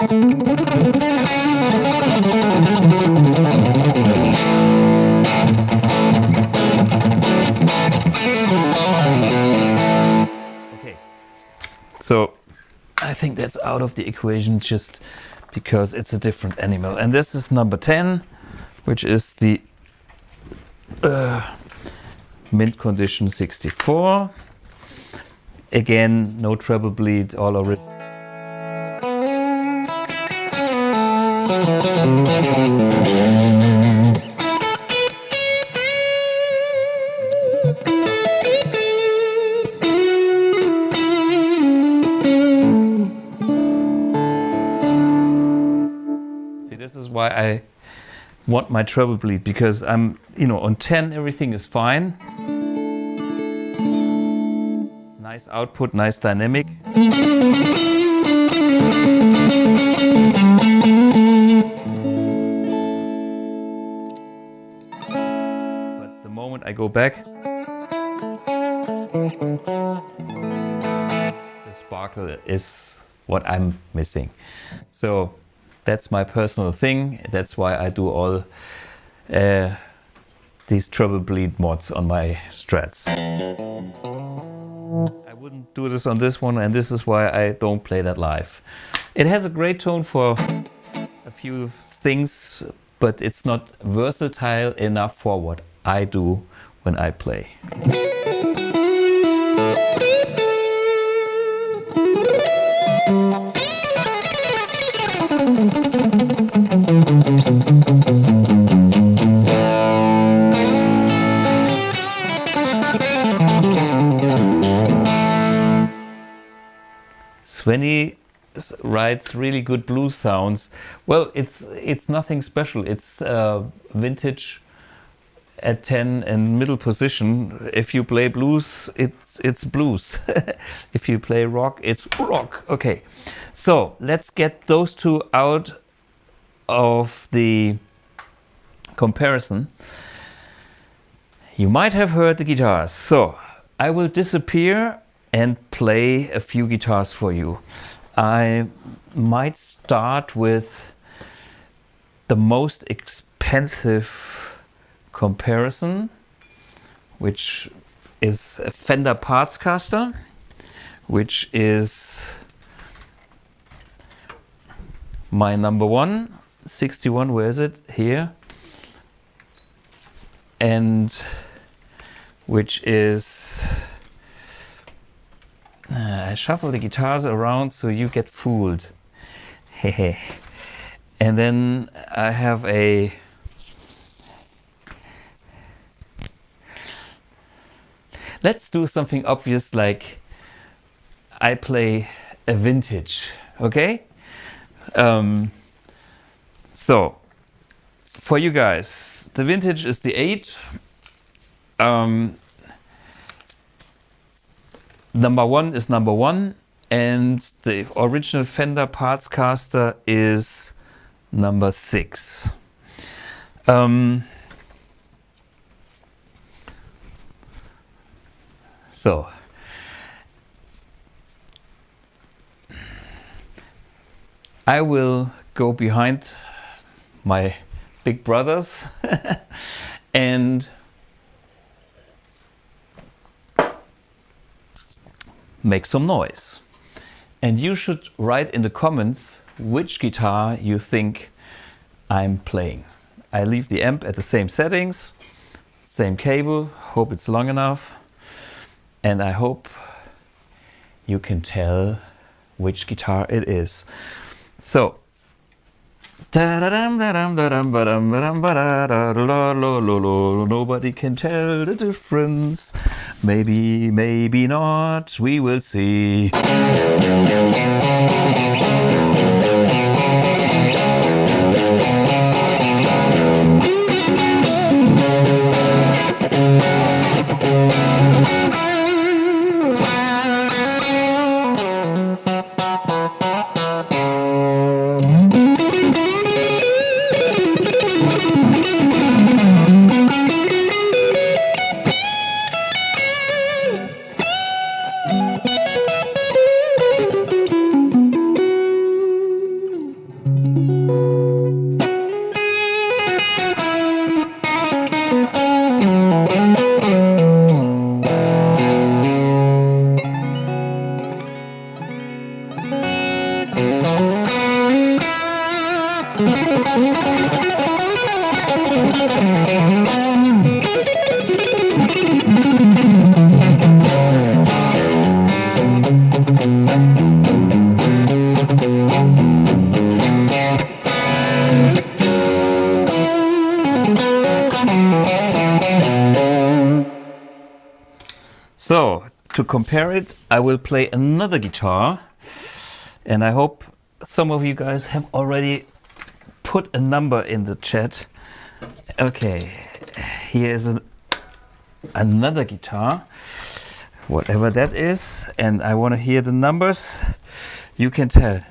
Okay, so I think that's out of the equation just because it's a different animal. And this is number 10, which is the mint condition 64. Again, no treble bleed, all already. See, this is why I want my treble bleed, because I'm, on 10 everything is fine. Nice output, nice dynamic. But the moment I go back, the sparkle is what I'm missing. So that's my personal thing. That's why I do all these treble bleed mods on my Strats. I wouldn't do this on this one, and this is why I don't play that live. It has a great tone for a few things, but it's not versatile enough for what I do when I play. Svenny writes really good blues sounds. Well, it's nothing special. It's vintage at 10 and middle position. If you play blues, it's blues. If you play rock, it's rock. Okay, so let's get those two out of the comparison. You might have heard the guitars. So I will disappear and play a few guitars for you. I might start with the most expensive comparison, which is a Fender Partscaster, which is my number one, 61, where is it? Here. And which is... I shuffle the guitars around so you get fooled. And then I have a let's do something obvious, like I play a vintage, okay? So for you guys, the vintage is the 8. Number 1 is number 1, and the original Fender Partscaster is number 6. So I will go behind my big brothers and make some noise. And you should write in the comments which guitar you think I'm playing. I leave the amp at the same settings, same cable, hope it's long enough, and I hope you can which guitar it is. So, nobody can tell the difference. Maybe, maybe not. We will see. So, to compare it, I will play another guitar, and I hope some of you guys have already put a number in the chat. Okay, here is another guitar, whatever that is, and I want to hear the numbers. You can tell.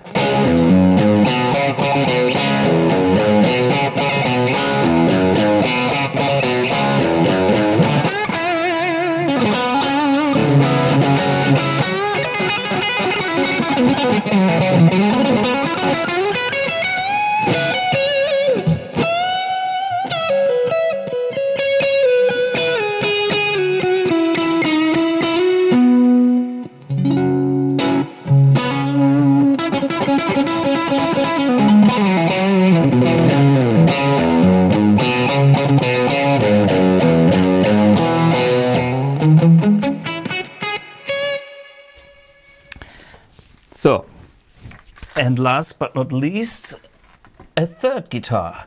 So, and last but not least, a third guitar.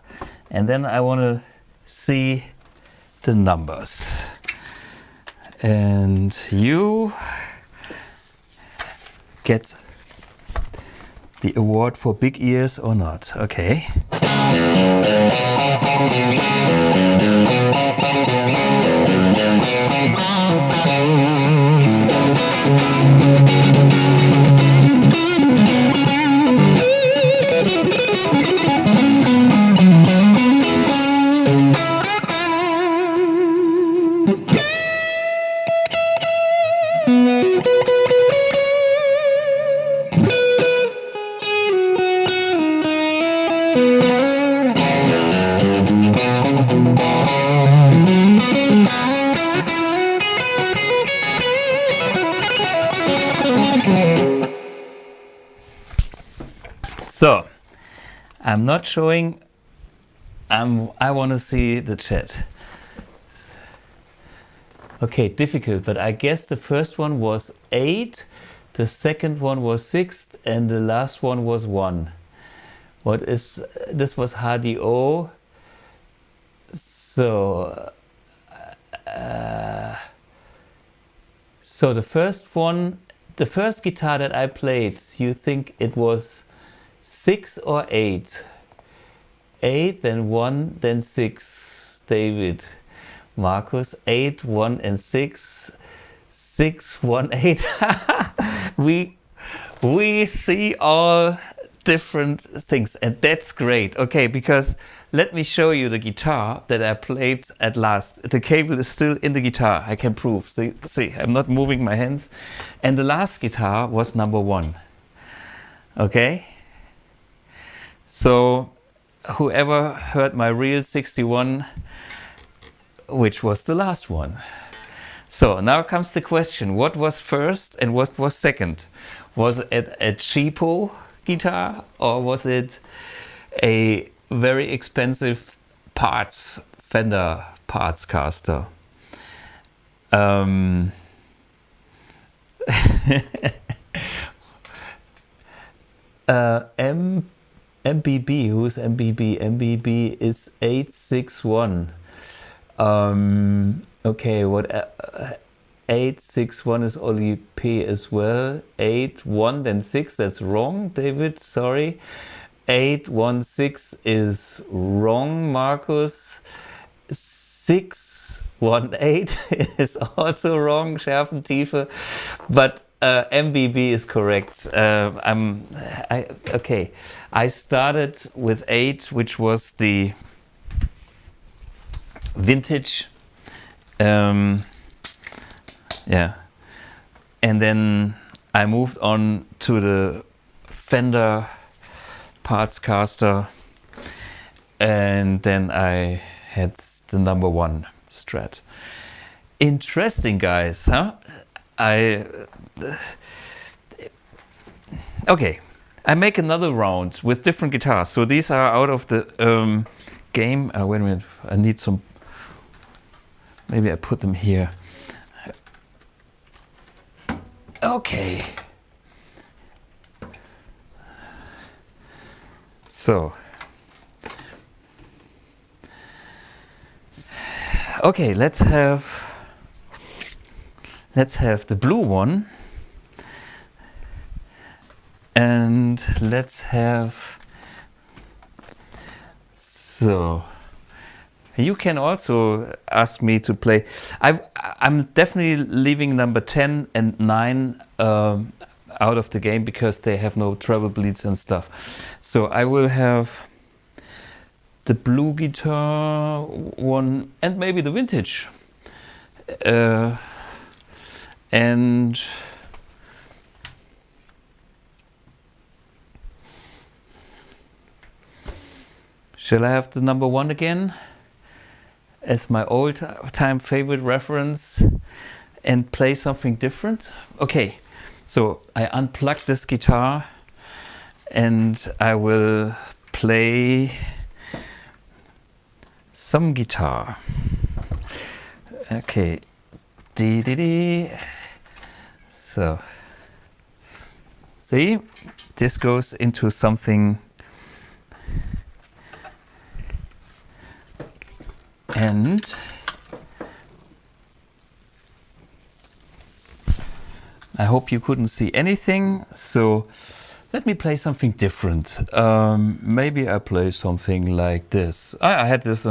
And then I want to see the numbers. And you get the award for big ears or not. Okay. So, I'm not showing, I want to see the chat. Okay, difficult, but I guess the first one was 8, the second one was 6, and the last one was 1. What is, this was HDO. So, so the first one, the first guitar that I played, you think it was 6 or 8? 8, then 1, then 6. David, Marcus, 8, 1, and 6. 6, 1, 8. we see all different things, and that's great. Okay, because let me show you the guitar that I played at last. The cable is still in the guitar. I can prove. See, I'm not moving my hands. And the last guitar was number 1. Okay. So, whoever heard my real 61, which was the last one? So, now comes the question, what was first and what was second? Was it a cheapo guitar, or was it a very expensive Fender parts caster? MBB, who's MBB? MBB is 861. Okay, what 861 is only P as well. 8, 1, then 6, that's wrong, David, sorry. 816 is wrong, Marcus. 618 is also wrong, Schärfentiefe. But MBB is correct. Okay. I started with 8, which was the vintage. Yeah. And then I moved on to the Fender parts caster. And then I had the number 1 Strat. Interesting, guys, huh? Okay, I make another round with different guitars. So these are out of the game. Wait a minute, I need some. Maybe I put them here. Okay. So. Okay, let's have the blue one. And let's have, so you can also ask me to play. I'm definitely leaving number 10 and 9 out of the game because they have no treble bleeds and stuff. So I will have the BluGuitar one and maybe the vintage. And shall I have the number 1 again as my old-time favorite reference and play something different? Okay, so I unplug this guitar and I will play some guitar. Okay, dee dee dee. So, see, this goes into something. And I hope you couldn't see anything, so let me play something different. Maybe I play something like this. I had this.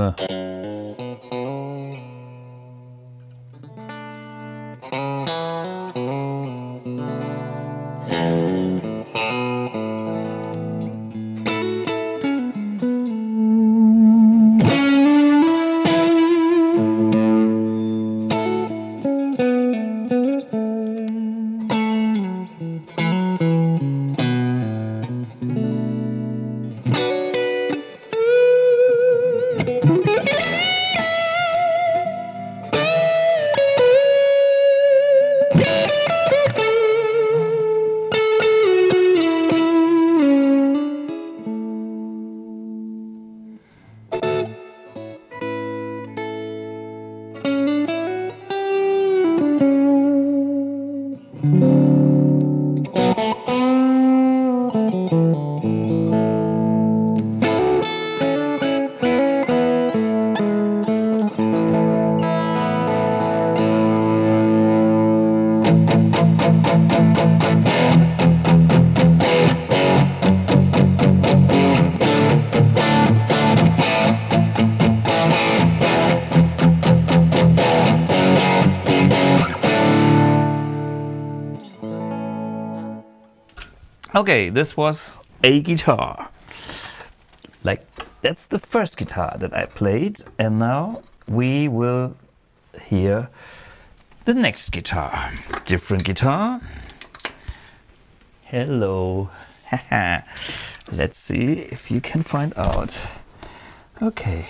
Okay, this was a guitar. Like, that's the first guitar that I played, and now we will hear the next guitar. Different guitar. Hello. Let's see if you can find out. Okay.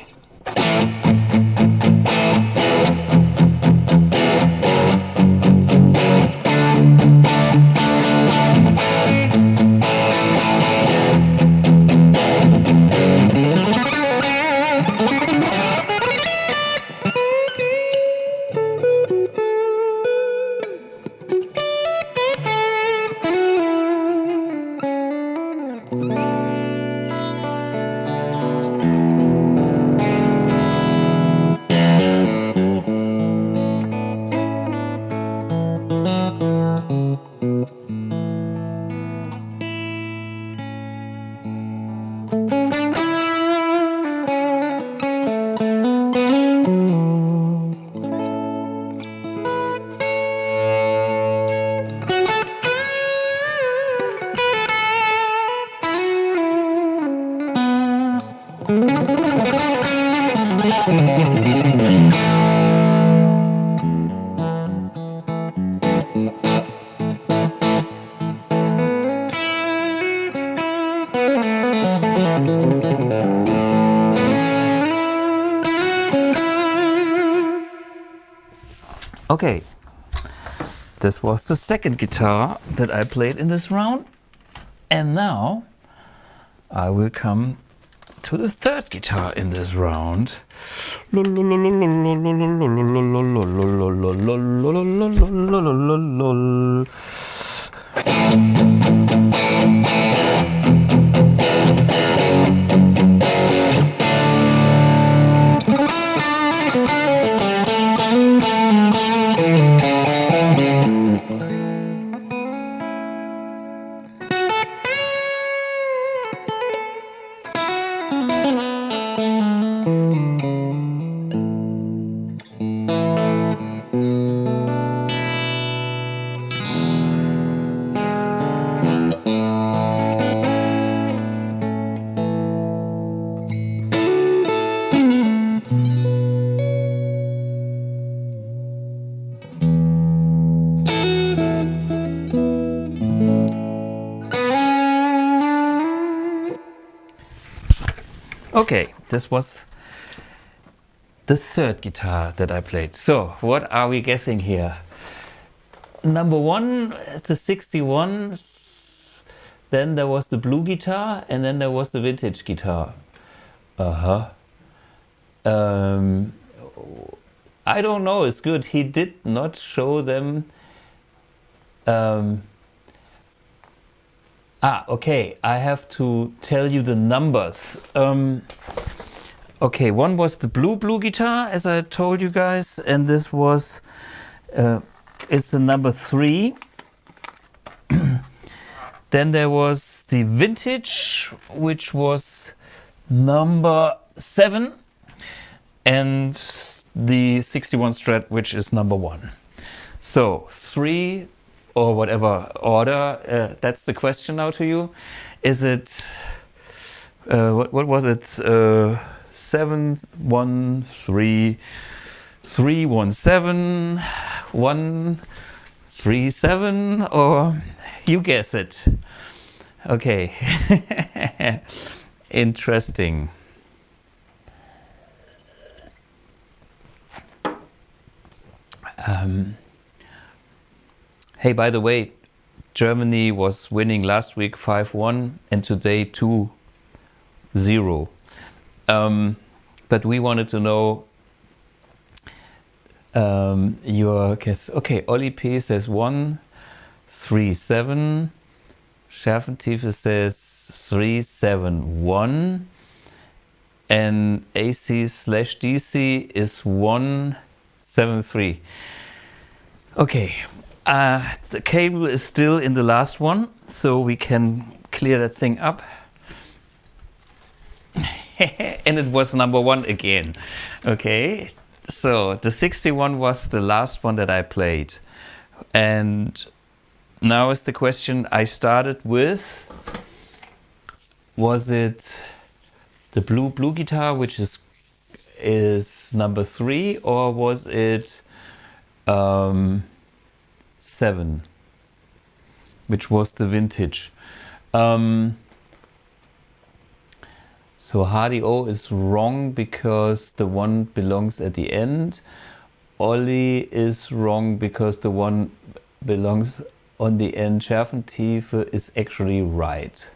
Okay, this was the second guitar that I played in this round, and now I will come to the third guitar in this round. Okay, this was the third guitar that I played. So, what are we guessing here? Number one is the 61, then there was the BluGuitar, and then there was the vintage guitar. I don't know, it's good. He did not show them. Okay, I have to tell you the numbers. Okay, one was the blue guitar, as I told you guys, and this was, it's the number 3. Then there was the vintage, which was number 7, and the 61 Strat, which is number 1. So 3 or whatever order, that's the question now to you. Is it, what was it, 7, 1, 3, 3, 1, 7, 1, 3, 7, or you guess it. Okay, interesting. Hey, by the way, Germany was winning last week 5-1 and today 2-0. But we wanted to know your guess. Okay, Olli P says 1, 3, 7. Schärfentiefe says 3, 7, 1. And AC/DC is 1, 7, 3. Okay. The cable is still in the last one, so we can clear that thing up. And it was number 1 again. Okay, so the 61 was the last one that I played. And now is the question I started with. Was it the blue guitar, which is number 3, or was it 7, which was the vintage? So Hardy O is wrong because the one belongs at the end. Olli is wrong because the one belongs on the end. Schärfentiefe is actually right,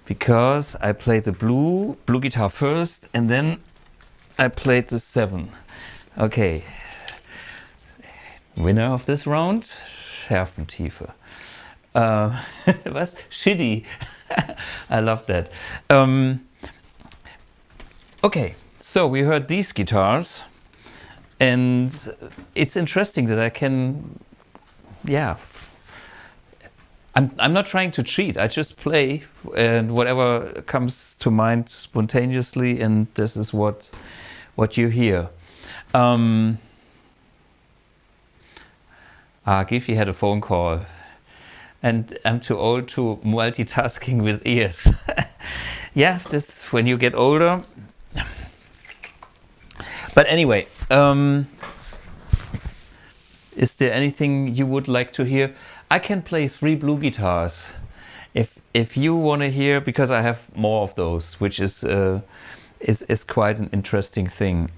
because I played the blue guitar first and then I played the 7. Okay. Winner of this round, Schärfentiefe. Was? Shitty. I love that. Okay, so we heard these guitars, and it's interesting that I can, yeah. I'm not trying to cheat. I just play, and whatever comes to mind spontaneously, and this is what you hear. Giffy had a phone call, and I'm too old to multitasking with ears. Yeah, that's when you get older. But anyway, is there anything you would like to hear? I can play 3 blue guitars if you want to hear, because I have more of those, which is quite an interesting thing.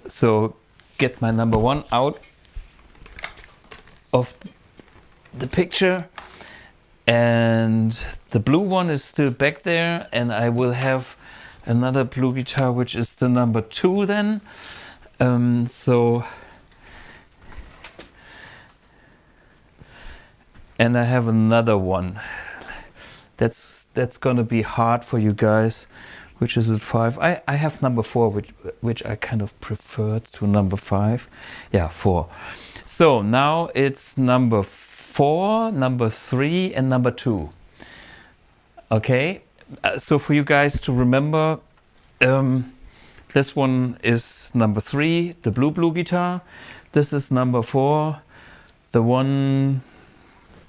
So get my number 1 out of the picture, and the blue one is still back there, and I will have another blue guitar, which is the number 2 then. So And I have another one. That's gonna be hard for you guys. Which is at 5. I have number 4, which I kind of preferred to number 5. Yeah, 4. So now it's number 4, number 3, and number 2. Okay, so for you guys to remember, this one is number 3, the blue guitar. This is number 4, the one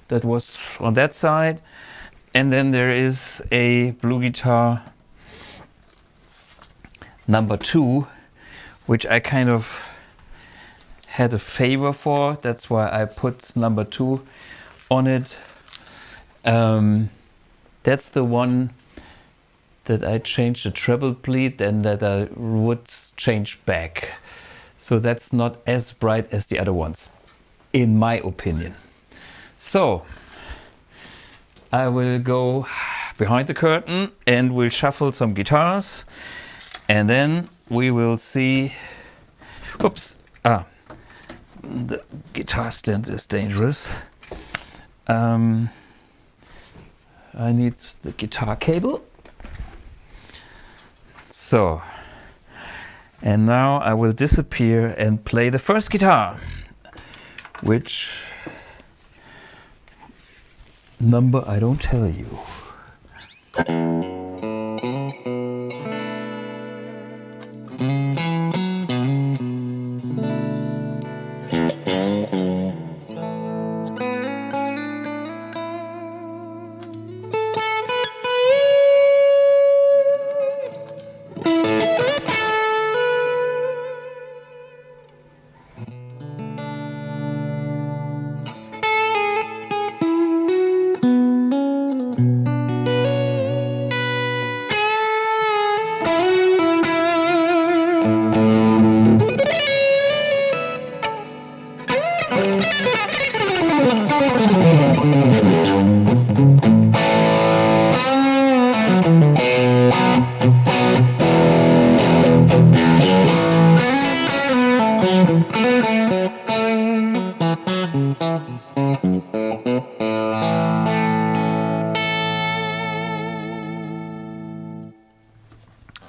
that was on that side. And then there is a blue guitar number 2, which I kind of had a favor for. That's why I put number 2 on it. That's the one that I changed the treble bleed and that I would change back. So that's not as bright as the other ones, in my opinion. So I will go behind the curtain and we'll shuffle some guitars. And then we will see, oops, the guitar stand is dangerous. I need the guitar cable. So, and now I will disappear and play the first guitar. Which number I don't tell you.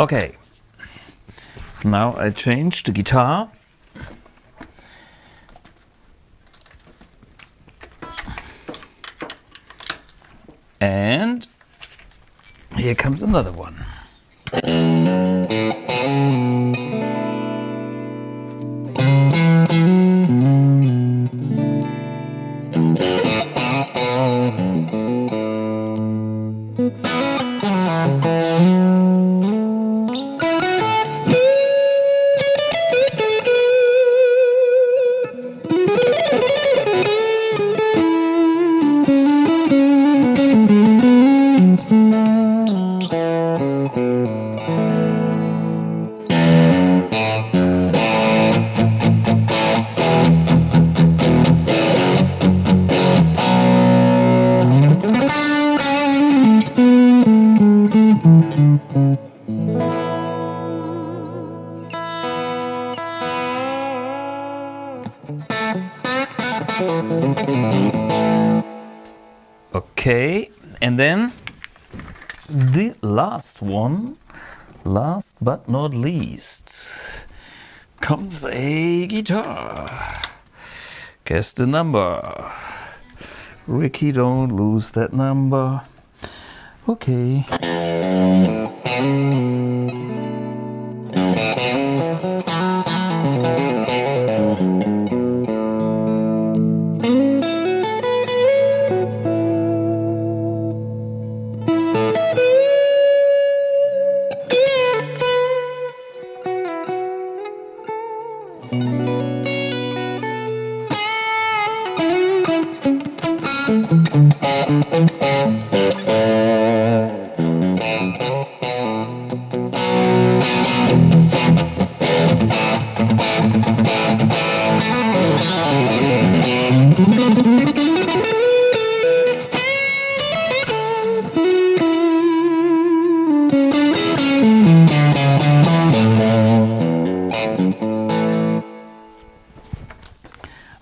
Okay, now I change the guitar. And here comes another one. Okay, and then the last one, last but not least, comes a guitar. Guess the number. Ricky, don't lose that number. Okay.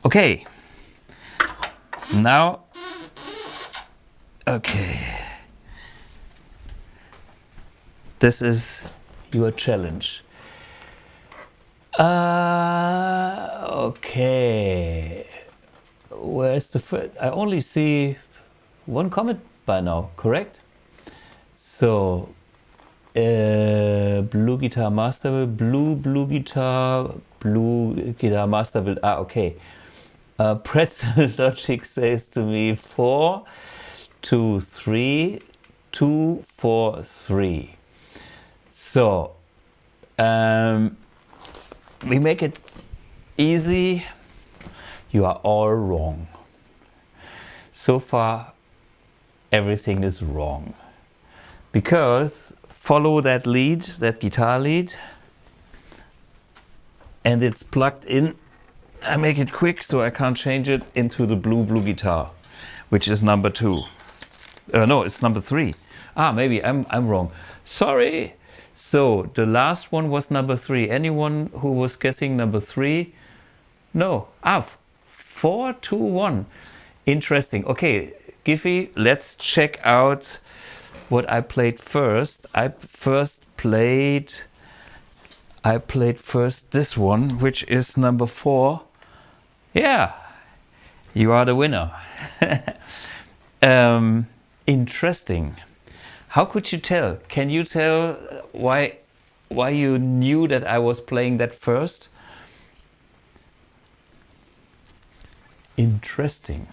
Okay, now Okay. This is your challenge. Okay. Where's the first? I only see one comment by now, correct? So, BluGuitar Master Build, BluGuitar Master Build. Ah, okay. Pretzel Logic says to me 4, 2, 3, 2, 4, 3. So, we make it easy. You are all wrong. So far, everything is wrong. Because follow that lead, that guitar lead, and it's plugged in. I make it quick so I can't change it into the BluGuitar, which is number 2. No, it's number 3. Ah, maybe I'm wrong. Sorry. So the last one was number 3. Anyone who was guessing number 3? No. Ah, 4, 2, 1. Interesting. Okay, Giffy, let's check out what I played first. I played first this one, which is number 4. Yeah, you are the winner. Interesting. How could you tell? Can you tell why you knew that I was playing that first? Interesting.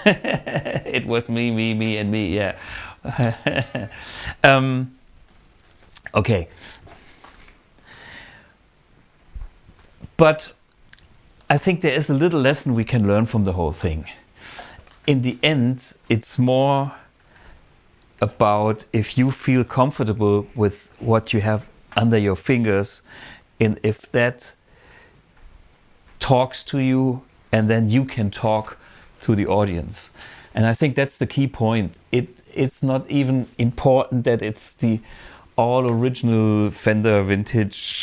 It was me, and me, yeah. Okay. But I think there is a little lesson we can learn from the whole thing. In the end, it's more about if you feel comfortable with what you have under your fingers, and if that talks to you, and then you can talk to the audience. And I think that's the key point. It's not even important that it's the all original Fender vintage.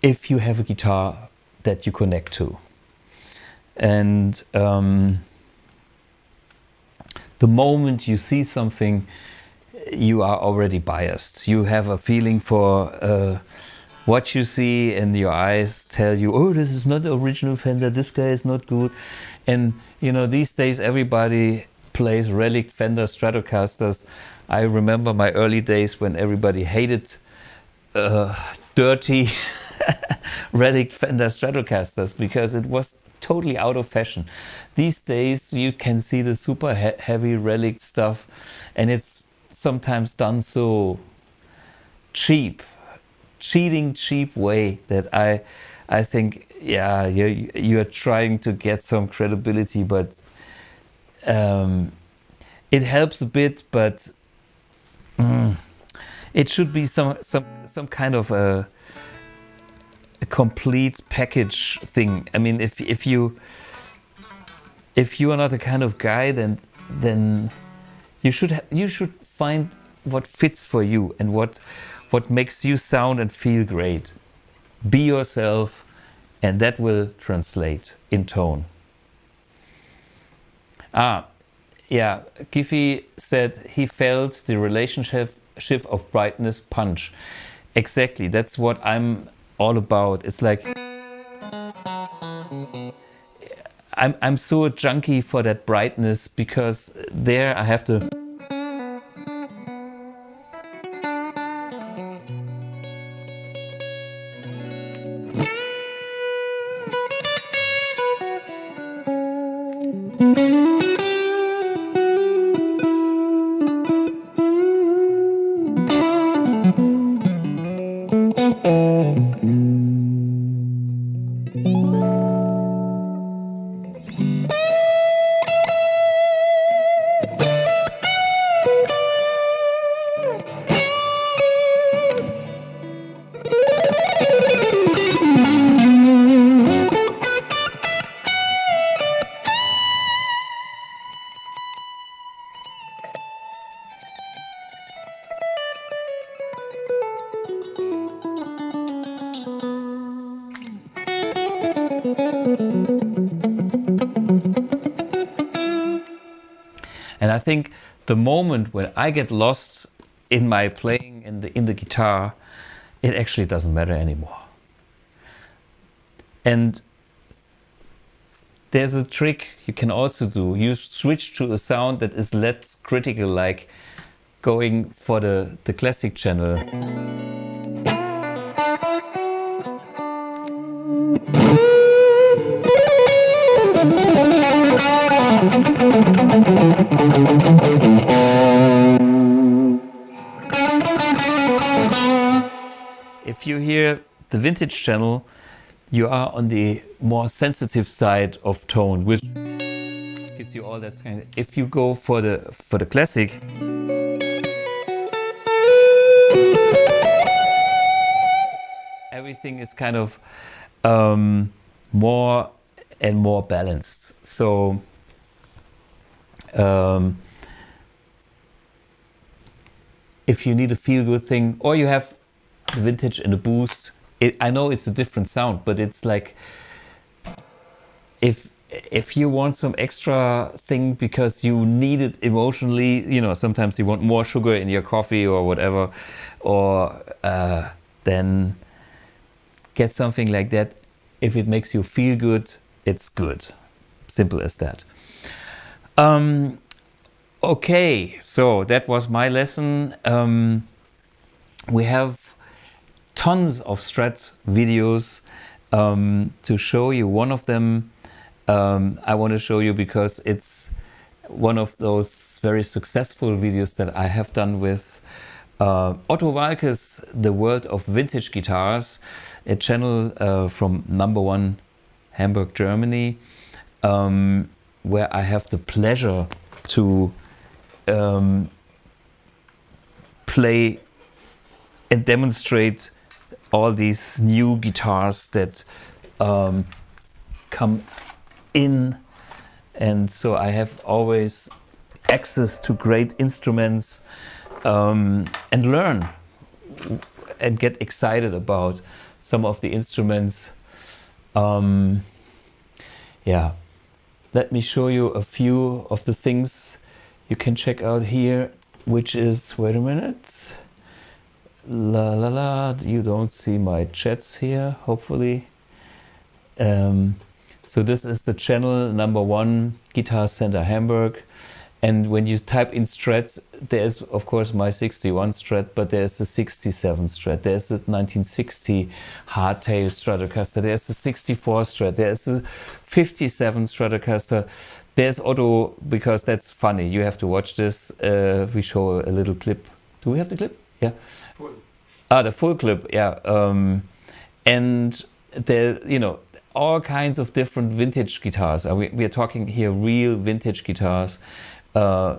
If you have a guitar that you connect to. And the moment you see something, you are already biased. You have a feeling for what you see, and your eyes tell you, oh, this is not the original Fender, this guy is not good. And you know, these days everybody plays relic Fender Stratocasters. I remember my early days when everybody hated dirty relic Fender Stratocasters because it was totally out of fashion. These days you can see the super heavy relic stuff, and it's sometimes done so cheap way that I think, yeah, you're trying to get some credibility, but it helps a bit, but it should be some kind of a complete package thing. I mean, if you are not the kind of guy, then you should find what fits for you and what makes you sound and feel great. Be yourself, and that will translate in tone. Ah, yeah, Giffy said he felt the relationship of brightness punch. Exactly, that's what I'm all about. It's like I'm so a junkie for that brightness, because there I have to. I think the moment when I get lost in my playing in the guitar, it actually doesn't matter anymore. And there's a trick you can also do. You switch to a sound that is less critical, like going for the classic channel. If you hear the vintage channel, you are on the more sensitive side of tone, which gives you all that kind. If you go for the classic, everything is kind of more and more balanced. So if you need a feel-good thing, or you have the vintage and the boost, I know it's a different sound, but it's like if you want some extra thing because you need it emotionally, you know, sometimes you want more sugar in your coffee or whatever, or then get something like that. If it makes you feel good, it's good. Simple as that. Okay, so that was my lesson. We have tons of Strat videos to show you. One of them I want to show you because it's one of those very successful videos that I have done with Otto Waalkes, The World of Vintage Guitars, a channel from #1 Hamburg, Germany, where I have the pleasure to play and demonstrate all these new guitars that come in, and so I have always access to great instruments and learn and get excited about some of the instruments. Yeah, let me show you a few of the things you can check out here, which is, wait a minute, la la la, you don't see my chats here, hopefully. So this is the channel #1 Guitar Center Hamburg, and when you type in Strats, there's of course my 61 Strat, but there's the 67 Strat, there's the 1960 hardtail Stratocaster, there's the 64 Strat, there's the 57 Stratocaster. There's Otto, because that's funny, you have to watch this. We show a little clip. Do we have the clip? Yeah. Full. The full clip, yeah. And there, you know, all kinds of different vintage guitars. We are talking here real vintage guitars.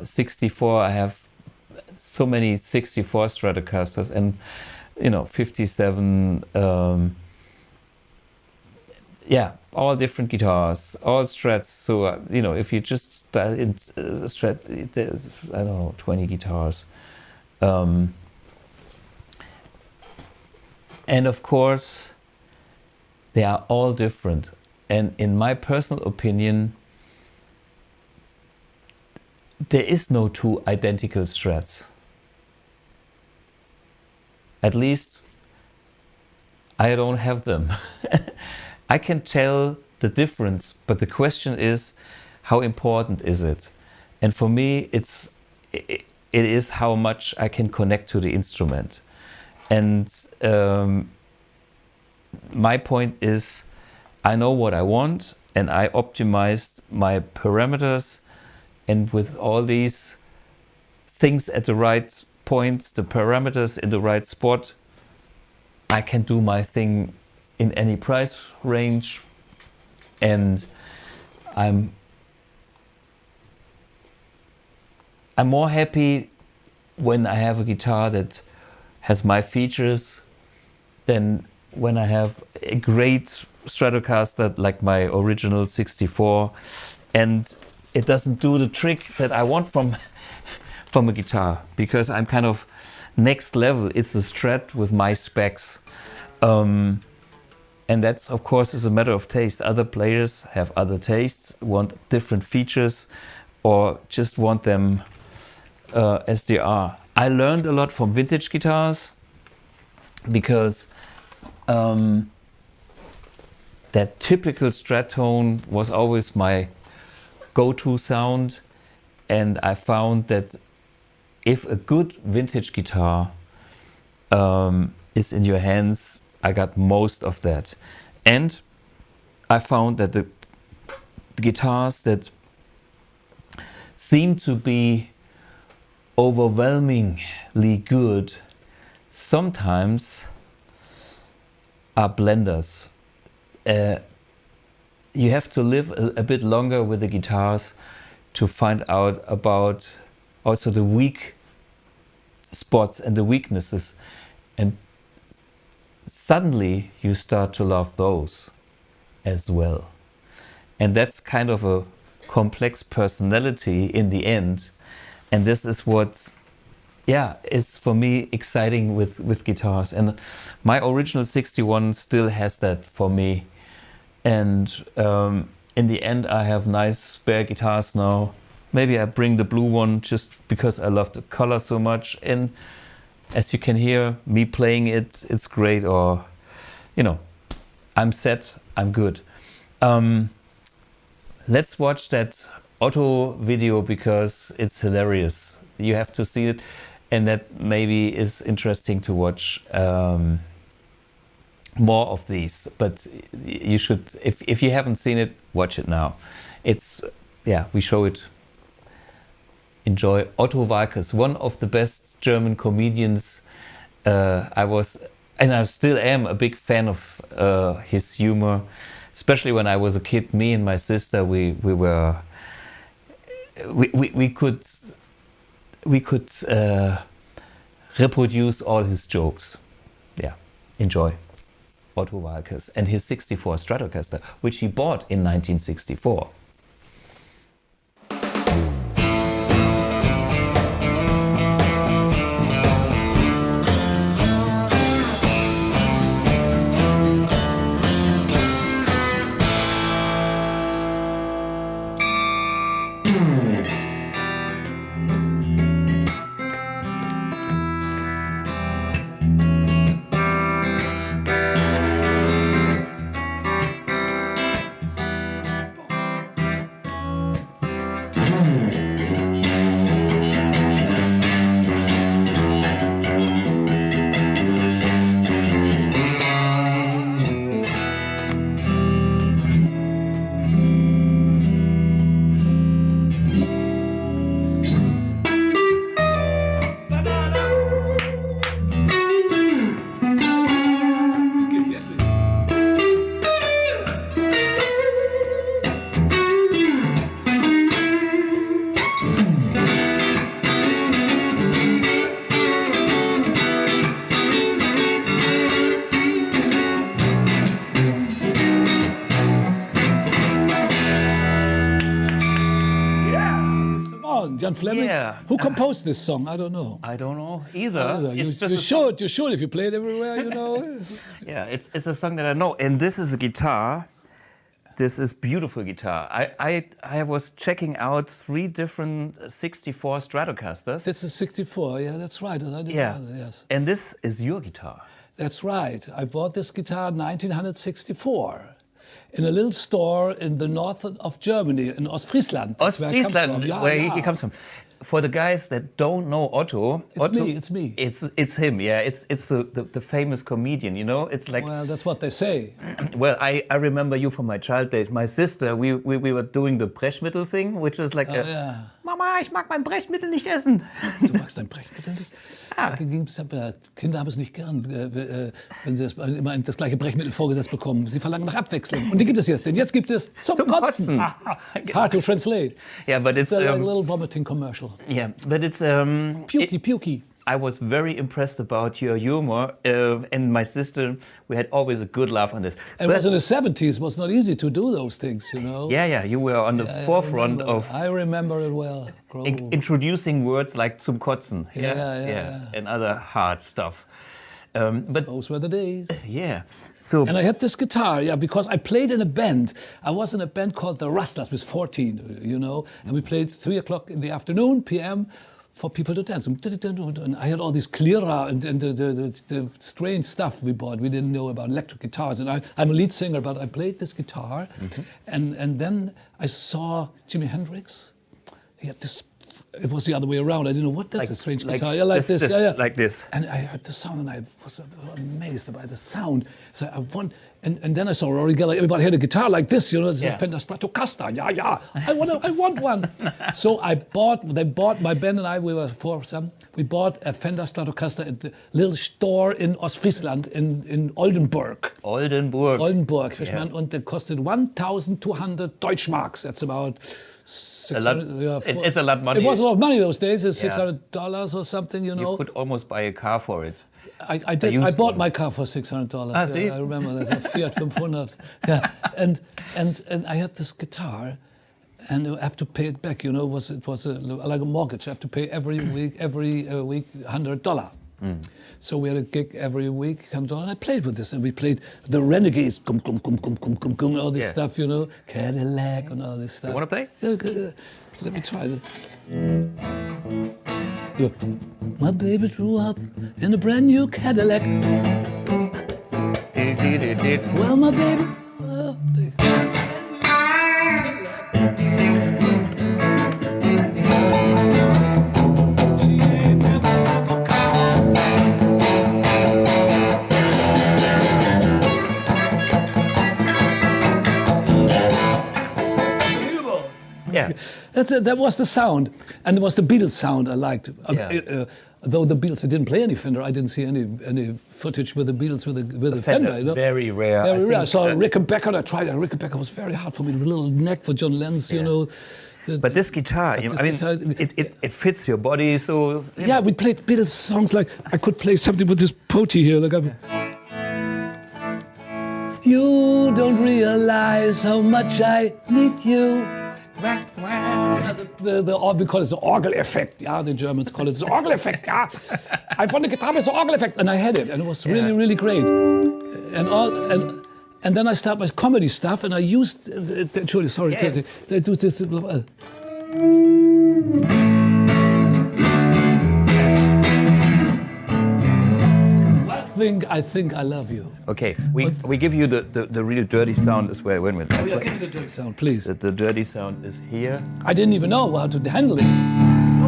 64, I have so many 64 Stratocasters, and you know, 57, yeah, all different guitars, all Strats. So you know, if you just dial in Strat, there's, I don't know, 20 guitars. And of course, they are all different. And in my personal opinion, there is no two identical Strats. At least I don't have them. I can tell the difference, but the question is, how important is it? And for me, it is how much I can connect to the instrument. And my point is, I know what I want, and I optimized my parameters, and with all these things at the right point, the parameters in the right spot, I can do my thing in any price range. And I'm more happy when I have a guitar that has my features than when I have a great Stratocaster like my original 64 and it doesn't do the trick that I want from a guitar, because I'm kind of next level. It's a Strat with my specs. And that's, of course, is a matter of taste. Other players have other tastes, want different features. or just want them as they are. I learned a lot from vintage guitars because that typical Strat tone was always my go-to sound, and I found that if a good vintage guitar is in your hands, I got most of that. And I found that the guitars that seem to be overwhelmingly good sometimes are blenders. You have to live a bit longer with the guitars to find out about also the weak spots and the weaknesses, and suddenly you start to love those as well. And that's kind of a complex personality in the end, and this is what is for me exciting with guitars. And my original 61 still has that for me. And in the end I have nice spare guitars now. Maybe I bring the blue one just because I love the color so much, and as you can hear me playing it, it's great. Or, you know, I'm set, I'm good. Let's watch that Otto video because it's hilarious. You have to see it, and that maybe is interesting to watch more of these. But you should, if you haven't seen it, watch it now. It's, we show it. Enjoy Otto Waalkes, one of the best German comedians. I was, and I still am, a big fan of his humor. Especially when I was a kid, me and my sister, we could reproduce all his jokes. Yeah, enjoy Otto Waalkes and his 64 Stratocaster, which he bought in 1964. Jan Fleming? Yeah. Who composed this song? I don't know. I don't know either. You should if you play it everywhere, you know. Yeah, it's a song that I know. And this is a guitar. This is beautiful guitar. I was checking out 3 different 64 Stratocasters. That's a 64, yeah, that's right. I didn't know that, yes. And this is your guitar. That's right. I bought this guitar in 1964 in a little store in the north of Germany, in Ostfriesland. Ostfriesland, where he comes from. For the guys that don't know Otto, it's me. It's him, yeah. It's the famous comedian, you know. It's like, well, that's what they say. Well, I remember you from my child days. My sister, we were doing the Brechmittel thing, which is like, Mama, ich mag mein Brechmittel nicht essen. Du magst dein Brechmittel nicht? Kinder haben es nicht gern, wenn sie immer das gleiche Brechmittel vorgesetzt bekommen. Sie verlangen nach Abwechslung. Und die gibt es jetzt. Denn jetzt gibt es zum Kotzen. Hard to translate. Yeah, but it's like a little vomiting commercial. Yeah, but it's pukey. I was very impressed about your humor, and my sister, we had always a good laugh on this. And it was in the 70s, it was not easy to do those things, you know? Yeah, you were on the forefront of... I remember it well. Introducing words like zum Kotzen. Yeah. And other hard stuff. But Those were the days. yeah, so And I had this guitar, yeah, because I played in a band. I was in a band called the Rustlers, was 14, you know, and we played 3 o'clock in the afternoon, PM, for people to dance. And I had all this Cleara and the strange stuff we bought. We didn't know about electric guitars. And I'm a lead singer, but I played this guitar. And then I saw Jimi Hendrix. He had this, it was the other way around. I didn't know what that's a strange guitar. Yeah, like this. Yeah, yeah. Like this. And I heard the sound, and I was amazed by the sound. So I want, and then I saw Rory Geller. Everybody had a guitar like this, you know, it's a Fender Stratocaster. Yeah, yeah. I want one. So they bought my band and I. We were 4 of them. We bought a Fender Stratocaster at the little store in Ostfriesland in Oldenburg. Oldenburg, Fischmann, and it costed 1,200 Deutschmarks. That's about. A lot, it's a lot of money. It was a lot of money those days. It's $600 or something, you know. You could almost buy a car for it. I did. I bought my car for $600. Ah, see? I remember that, a Fiat 500. Yeah, and I had this guitar, and I have to pay it back. You know, it was like a mortgage. I have to pay every week $100. So we had a gig every week, and I played with this, and we played the Renegades, and all this stuff, you know, Cadillac and all this stuff. You want to play? Let me try it. Look, my baby grew up in a brand new Cadillac. Well, my baby grew up in a brand new Cadillac. Yeah. That was the sound, and it was the Beatles sound I liked. Though the Beatles didn't play any Fender, I didn't see any footage with the Beatles with a Fender. You know? Very rare. Very rare. I saw Rickenbacker. I tried it. Rickenbacker was very hard for me. The little neck for John Lennon's, you know. But this guitar, it fits your body. So yeah, we played Beatles songs like I could play something with this potty here. Like you don't realize how much I need you. We call it the Orgel effect. Yeah, the Germans call it the Orgel effect. Yeah, I found the guitar with the Orgel effect, and I had it, and it was really, really great. And then I started my comedy stuff, and I used. Sorry, they do this. I think I love you. Okay, we give you the really dirty sound as well. Wait a minute. Give me the dirty sound, please. The dirty sound is here. I didn't even know how to handle it. In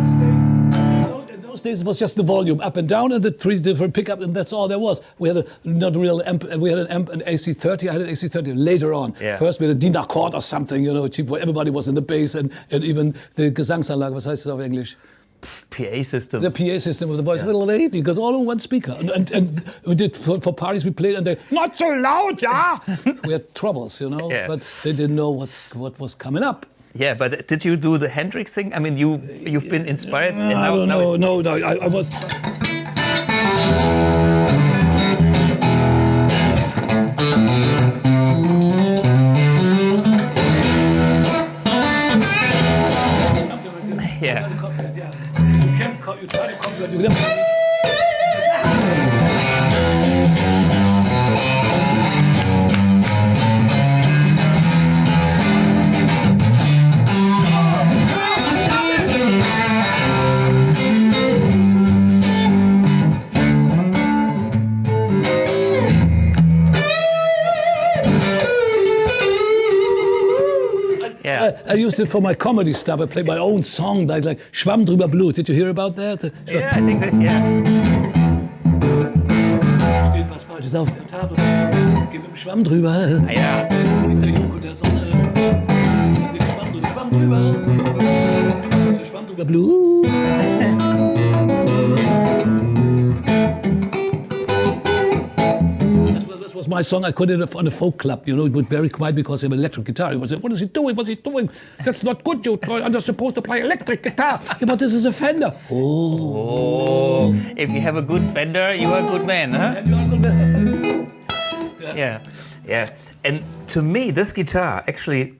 those days, it was just the volume up and down and the 3 different pickups, and that's all there was. We had not a real amp. We had an amp, an AC30. I had an AC30 later on. Yeah. First, we had a DIN Accord or something, you know, cheap. Everybody was in the bass and even the Gesangsanlage. Was heißt das auf English? PA system. The PA system with the voice, little lady, got all on one speaker. And we did, for parties we played, and they, not so loud, yeah! We had troubles, you know, but they didn't know what was coming up. Yeah, but did you do the Hendrix thing? I mean, you've been inspired. I don't know, no, I was... Yeah. You try to copy it. I used it for my comedy stuff. I played my own song, like Schwamm drüber Blues. Did you hear about that? Yeah, I think that, Steht was Falsches auf der Tafel. Gib ihm Schwamm drüber. Ja. Liegt der Joko der Sonne. Gib ihm Schwamm drüber. Schwamm drüber Blues. Was my song. I could it on a folk club, you know, it was very quiet because I have an electric guitar. He was like, what is he doing? What's he doing? That's not good, you're supposed to play electric guitar. Yeah, but this is a Fender. Oh, if you have a good Fender, you are a good man, huh? You are a good man. Yeah. And to me, this guitar actually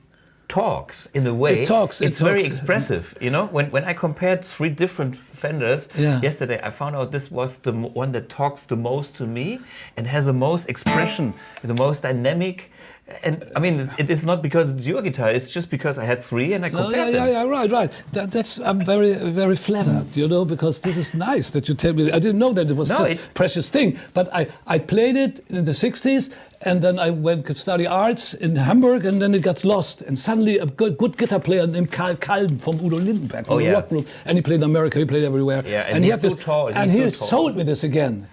talks in a way. It's very expressive, you know. When I compared 3 different Fenders yesterday, I found out this was the one that talks the most to me and has the most expression, the most dynamic. And I mean, it is not because it's your guitar. It's just because I had 3 and I compared them. Right. I'm very, very flattered, you know, because this is nice that you tell me. I didn't know that it was such a precious thing. But I played it in the 60s, and then I went to study arts in Hamburg, and then it got lost. And suddenly a good guitar player named Karl Kalben from Udo Lindenberg, from the rock group, and he played in America, he played everywhere. Yeah, and he's so tall. And he sold me this again.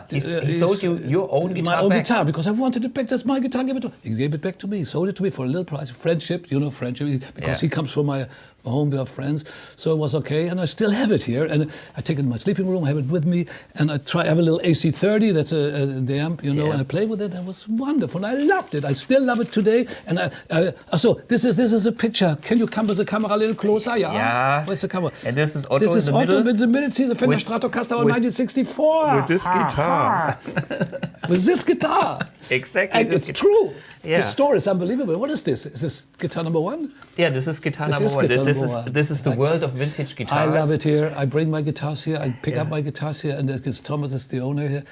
He sold you your own guitar my own guitar, because I wanted it back. That's my guitar. Give it to him. He gave it back to me. He sold it to me for a little price. Friendship, you know, friendship. Because he comes from my home, we are friends. So it was okay. And I still have it here. And I take it in my sleeping room, I have it with me. And I have a little AC30, that's the amp, you know, and I play with it. It was wonderful. And I loved it. I still love it today. And so this is a picture. Can you come with the camera a little closer? Yeah. Where's the camera? And this is Otto in the middle. This is Otto in the middle. See the Fender Stratocaster of 1964. With this guitar. With this guitar. Exactly. And it's true. Yeah. The story is unbelievable. What is this? Is this guitar number 1? Yeah, this is guitar number 1. This is the world of vintage guitars. I love it here. I bring my guitars here. I pick up my guitars here, and Thomas is the owner here,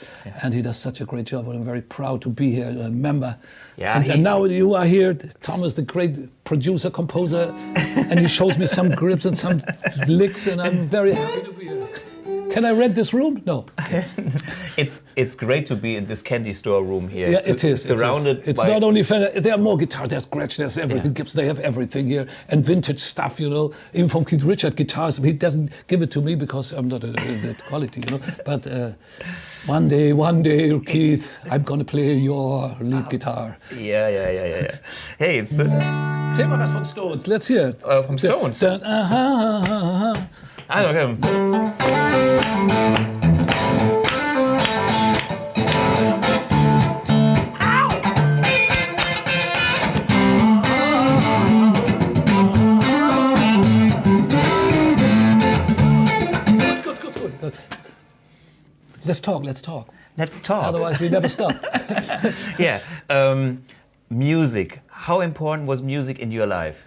and he does such a great job. And I'm very proud to be here, a member. Yeah, and now you are here, Thomas, the great producer, composer, and he shows me some grips and some licks, and I'm very happy to be here. Can I rent this room? No. It's great to be in this candy store room here. Yeah, it is. Surrounded. It's not only Fender. There are more guitars. There's Gretsch. There's everything. Yeah. They have everything here, and vintage stuff. You know, even from Keith Richards guitars. He doesn't give it to me because I'm not that quality. You know, but one day, Keith, I'm gonna play your lead guitar. Yeah. Hey, it's. Say mal was von Stones. Let's hear it. From Stones. Okay. Let's talk. Otherwise, we never stop. Yeah. Music. How important was music in your life?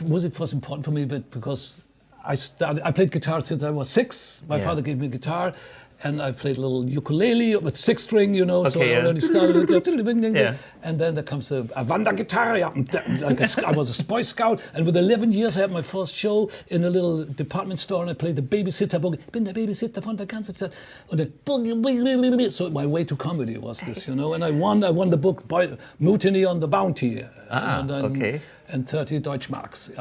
Music was important for me, but because I played guitar since I was 6. My father gave me a guitar, and I played a little ukulele with 6-string, you know. So I already started. And then there comes a Wandergitarre. I was a Boy Scout, and with 11 years I had my first show in a little department store, and I played the Babysitter Boogie. Bin der Babysitter von der ganzen Zeit. Und der Boogie. So my way to comedy was this, you know. And I won the book Mutiny on the Bounty. And 30 Deutschmarks.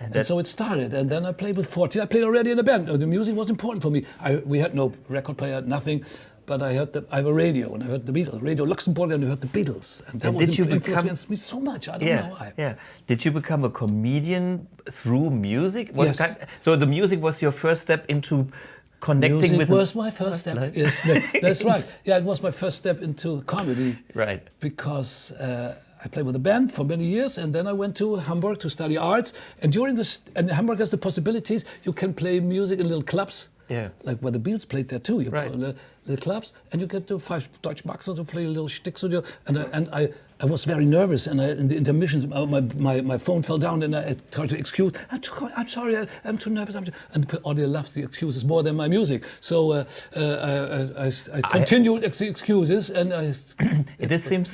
And so it started. And then I played with 40. I played already in a band. The music was important for me. We had no record player, nothing. But I have a radio, and I heard the Beatles, Radio Luxembourg, and I heard the Beatles. And that influenced me so much. I don't know why. Yeah. Did you become a comedian through music? Yes. So the music was your first step into connecting with... Music was my first step. Yeah, that's right. Yeah, it was my first step into comedy. Right. Because... I played with a band for many years, and then I went to Hamburg to study arts. And and Hamburg has the possibilities. You can play music in little clubs, like where the Beatles played there too. You play little clubs, and you get the 5 Deutschmarks to play a little shtick studio. And I was very nervous, and in the intermissions, my phone fell down, and I tried to excuse. I'm sorry, I'm too nervous. And the audience loves the excuses more than my music. So I continued excuses, and this seems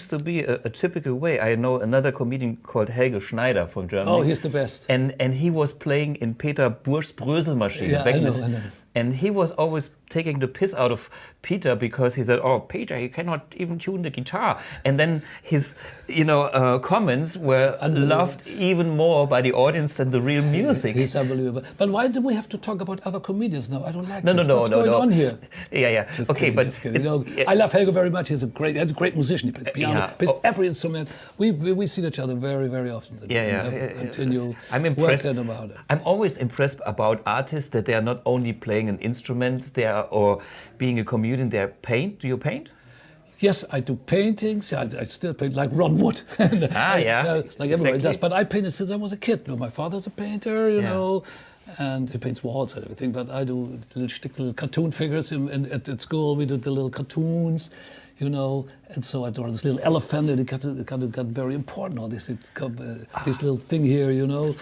to be a typical way. I know another comedian called Helge Schneider from Germany. Oh, he's the best. And he was playing in Peter Burch's Bröselmaschine. Yeah, I know. And he was always taking the piss out of Peter because he said, "Oh, Peter, you cannot even tune the guitar." And then his, comments were loved even more by the audience than the real music. He's unbelievable. But why do we have to talk about other comedians now? I don't like this. What's going on here? Yeah. Just kidding. I love Helge very much. He's a great musician. He plays piano, plays every instrument. We see each other very, very often. Continue working about it. I'm always impressed about artists that they are not only playing an instrument, or being a comedian, they paint. Do you paint? Yes, I do paintings. I still paint like Ron Wood. Like everybody does. But I painted since I was a kid. My father's a painter, you know, and he paints walls and everything. But I do little cartoon figures at school. We do the little cartoons. you know. And so I draw this little elephant, and it got very important. All this, this little thing here, you know.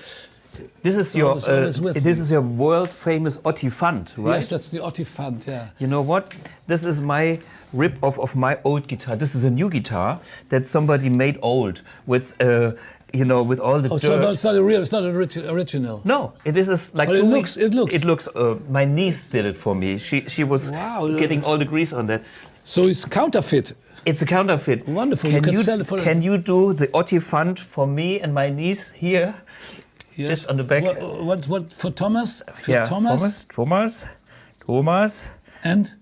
This is your world famous Ottifant, right? Yes, that's the Ottifant, yeah. You know what? This is my rip-off of my old guitar. This is a new guitar that somebody made old with, you know, with all the dirt. So it's not a real, it's not an original. No, this is like. But it looks. My niece did it for me. She was getting all the grease on that. So it's counterfeit. It's a counterfeit. Wonderful. Can you do the Ottifant for me and my niece here? Yes. Just on the back. What for Thomas? For yeah, Thomas. And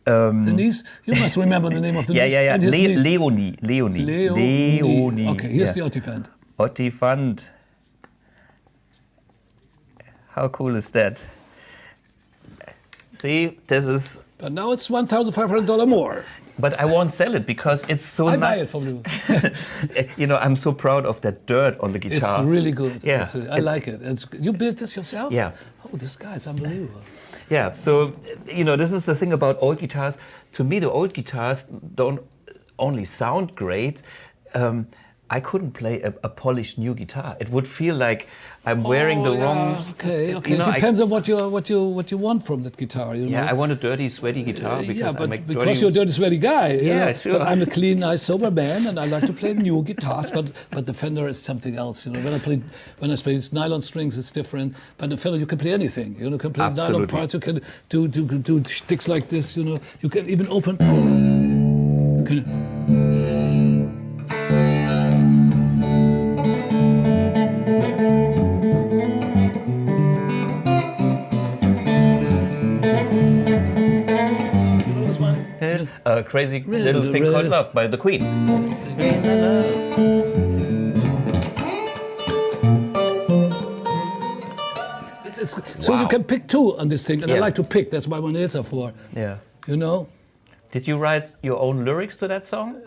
the niece? You must remember the name of the niece. Yeah. Leonie. Okay, here's the Ottifant. Ottifant. How cool is that? See, this is. But now it's $1,500 more. But I won't sell it because it's so nice. I buy it from you. You know, I'm so proud of that dirt on the guitar. It's really good. Yeah. I like it. You built this yourself? Yeah. Oh, this guy is unbelievable. Yeah, so, you know, this is the thing about old guitars. To me, the old guitars don't only sound great. I couldn't play a polished new guitar. It would feel like I'm wearing the wrong. Okay. You know, it depends on what you want from that guitar. You know? Yeah, I want a dirty, sweaty guitar because I make because you're a dirty, sweaty guy. Yeah, know? sure. But I'm a clean, nice, sober man, and I like to play new guitars. But the Fender is something else. You know, when I play nylon strings, it's different. But the Fender, you can play anything. You know, you can play nylon parts. You can do sticks like this. You know, you can even open. A crazy little thing called Love by the Queen. So you can pick two on this thing, and I like to pick. That's why my nails are for. Yeah. You know. Did you write your own lyrics to that song?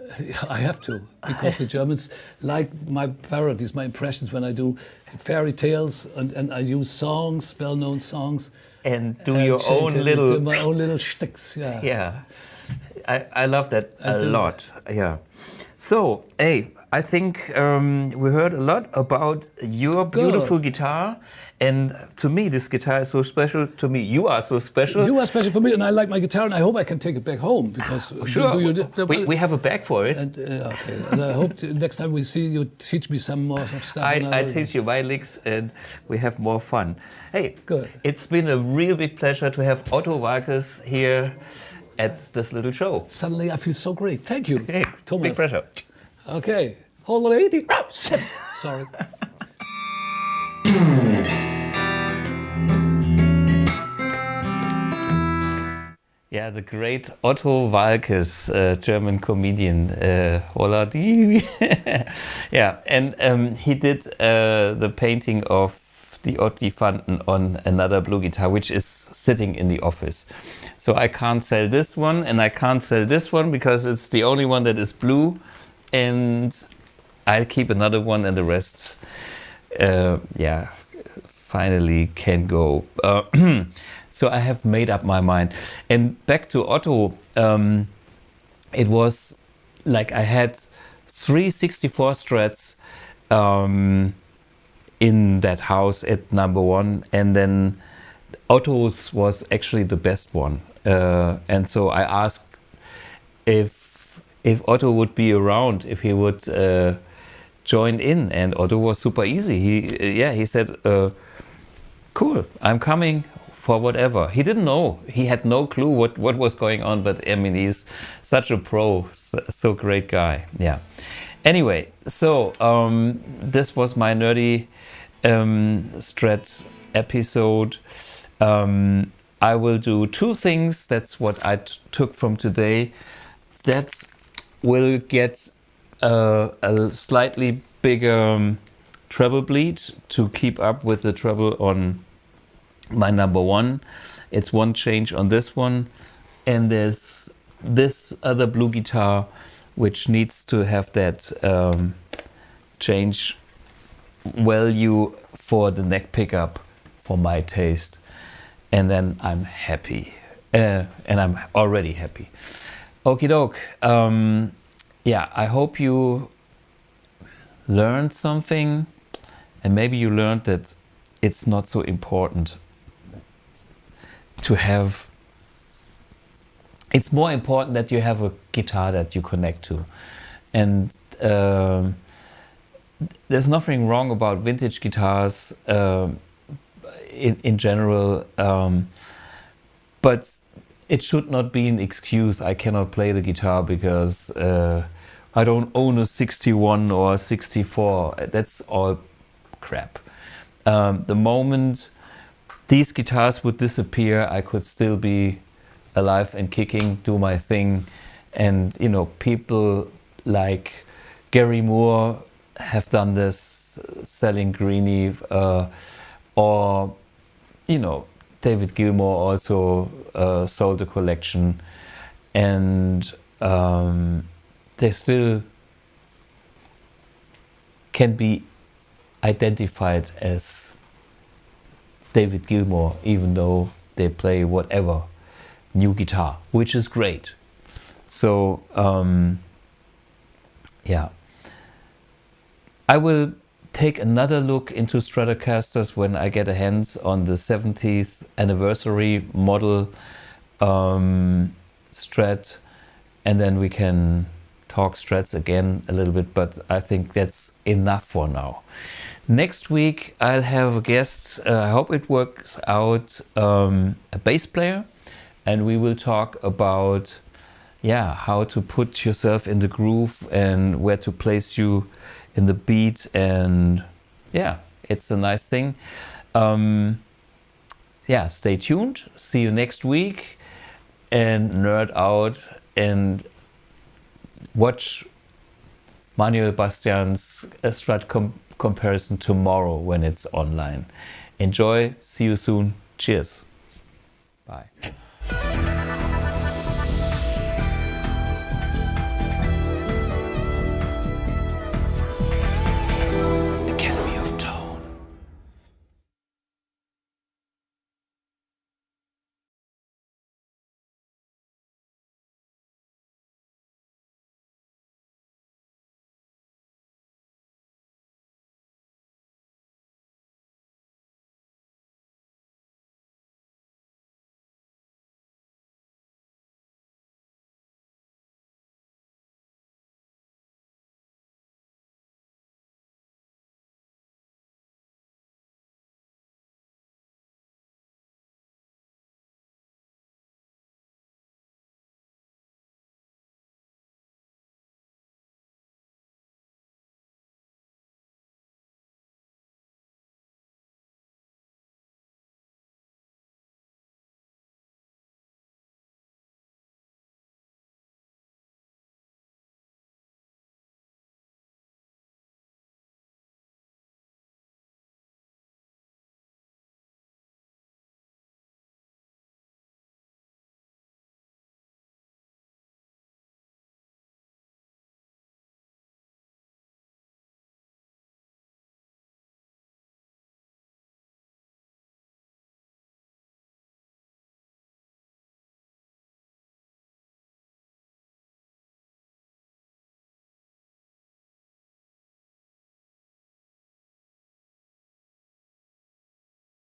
I have to, because the Germans like my parodies, my impressions when I do fairy tales, and I use songs, well-known songs. And do your own little. My own little shticks, yeah. Yeah. I love that a lot. Yeah. So, hey, I think we heard a lot about your beautiful guitar. And to me, this guitar is so special. To me, you are so special. You are special for me, and I like my guitar, and I hope I can take it back home. Because sure, we have a bag for it. And, okay, and I hope next time we see you teach me some more stuff. I teach you my licks, and we have more fun. Hey, good. It's been a real big pleasure to have Otto Waalkes here at this little show. Suddenly, I feel so great. Thank you, hey, Thomas. Big pleasure. Okay, hold on, 80. Oh, shit. Sorry. Yeah, the great Otto Waalkes, German comedian. Yeah, and he did the painting of the Ottifanten on another BluGuitar, which is sitting in the office. So I can't sell this one, and I can't sell this one because it's the only one that is blue, and I'll keep another one, and the rest, yeah, finally can go. So I have made up my mind. And back to Otto, it was like I had 3 64 Strats in that house at number 1, and then Otto's was actually the best one. And so I asked if Otto would be around, if he would join in, and Otto was super easy. He said, cool, I'm coming. For whatever. He didn't know. He had no clue what was going on, but I mean, he's such a pro, so great guy. Yeah. Anyway, so this was my nerdy Strat episode. I will do 2 things. That's what I took from today. That will get a slightly bigger treble bleed to keep up with the treble on my number 1. It's 1 change on this one, and there's this other BluGuitar which needs to have that change value for the neck pickup for my taste, and then I'm happy, and I'm already happy. Okie doke. Yeah, I hope you learned something, and maybe you learned that it's not so important to have. It's more important that you have a guitar that you connect to, and there's nothing wrong about vintage guitars in general, but it should not be an excuse. I cannot play the guitar because I don't own a 61 or 64. That's all crap. The moment these guitars would disappear, I could still be alive and kicking, do my thing. And, you know, people like Gary Moore have done this, selling Greenie, or, you know, David Gilmour also sold a collection, and they still can be identified as David Gilmour, even though they play whatever new guitar, which is great. So yeah, I will take another look into Stratocasters when I get a hands on the 70th anniversary model Strat, and then we can talk Strats again a little bit, but I think that's enough for now. Next week I'll have a guest, I hope it works out, a bass player, and we will talk about how to put yourself in the groove and where to place you in the beat, and it's a nice thing. Stay tuned, see you next week, and nerd out and watch Manuel Bastian's Strat comparison tomorrow when it's online. Enjoy, see you soon, cheers, bye.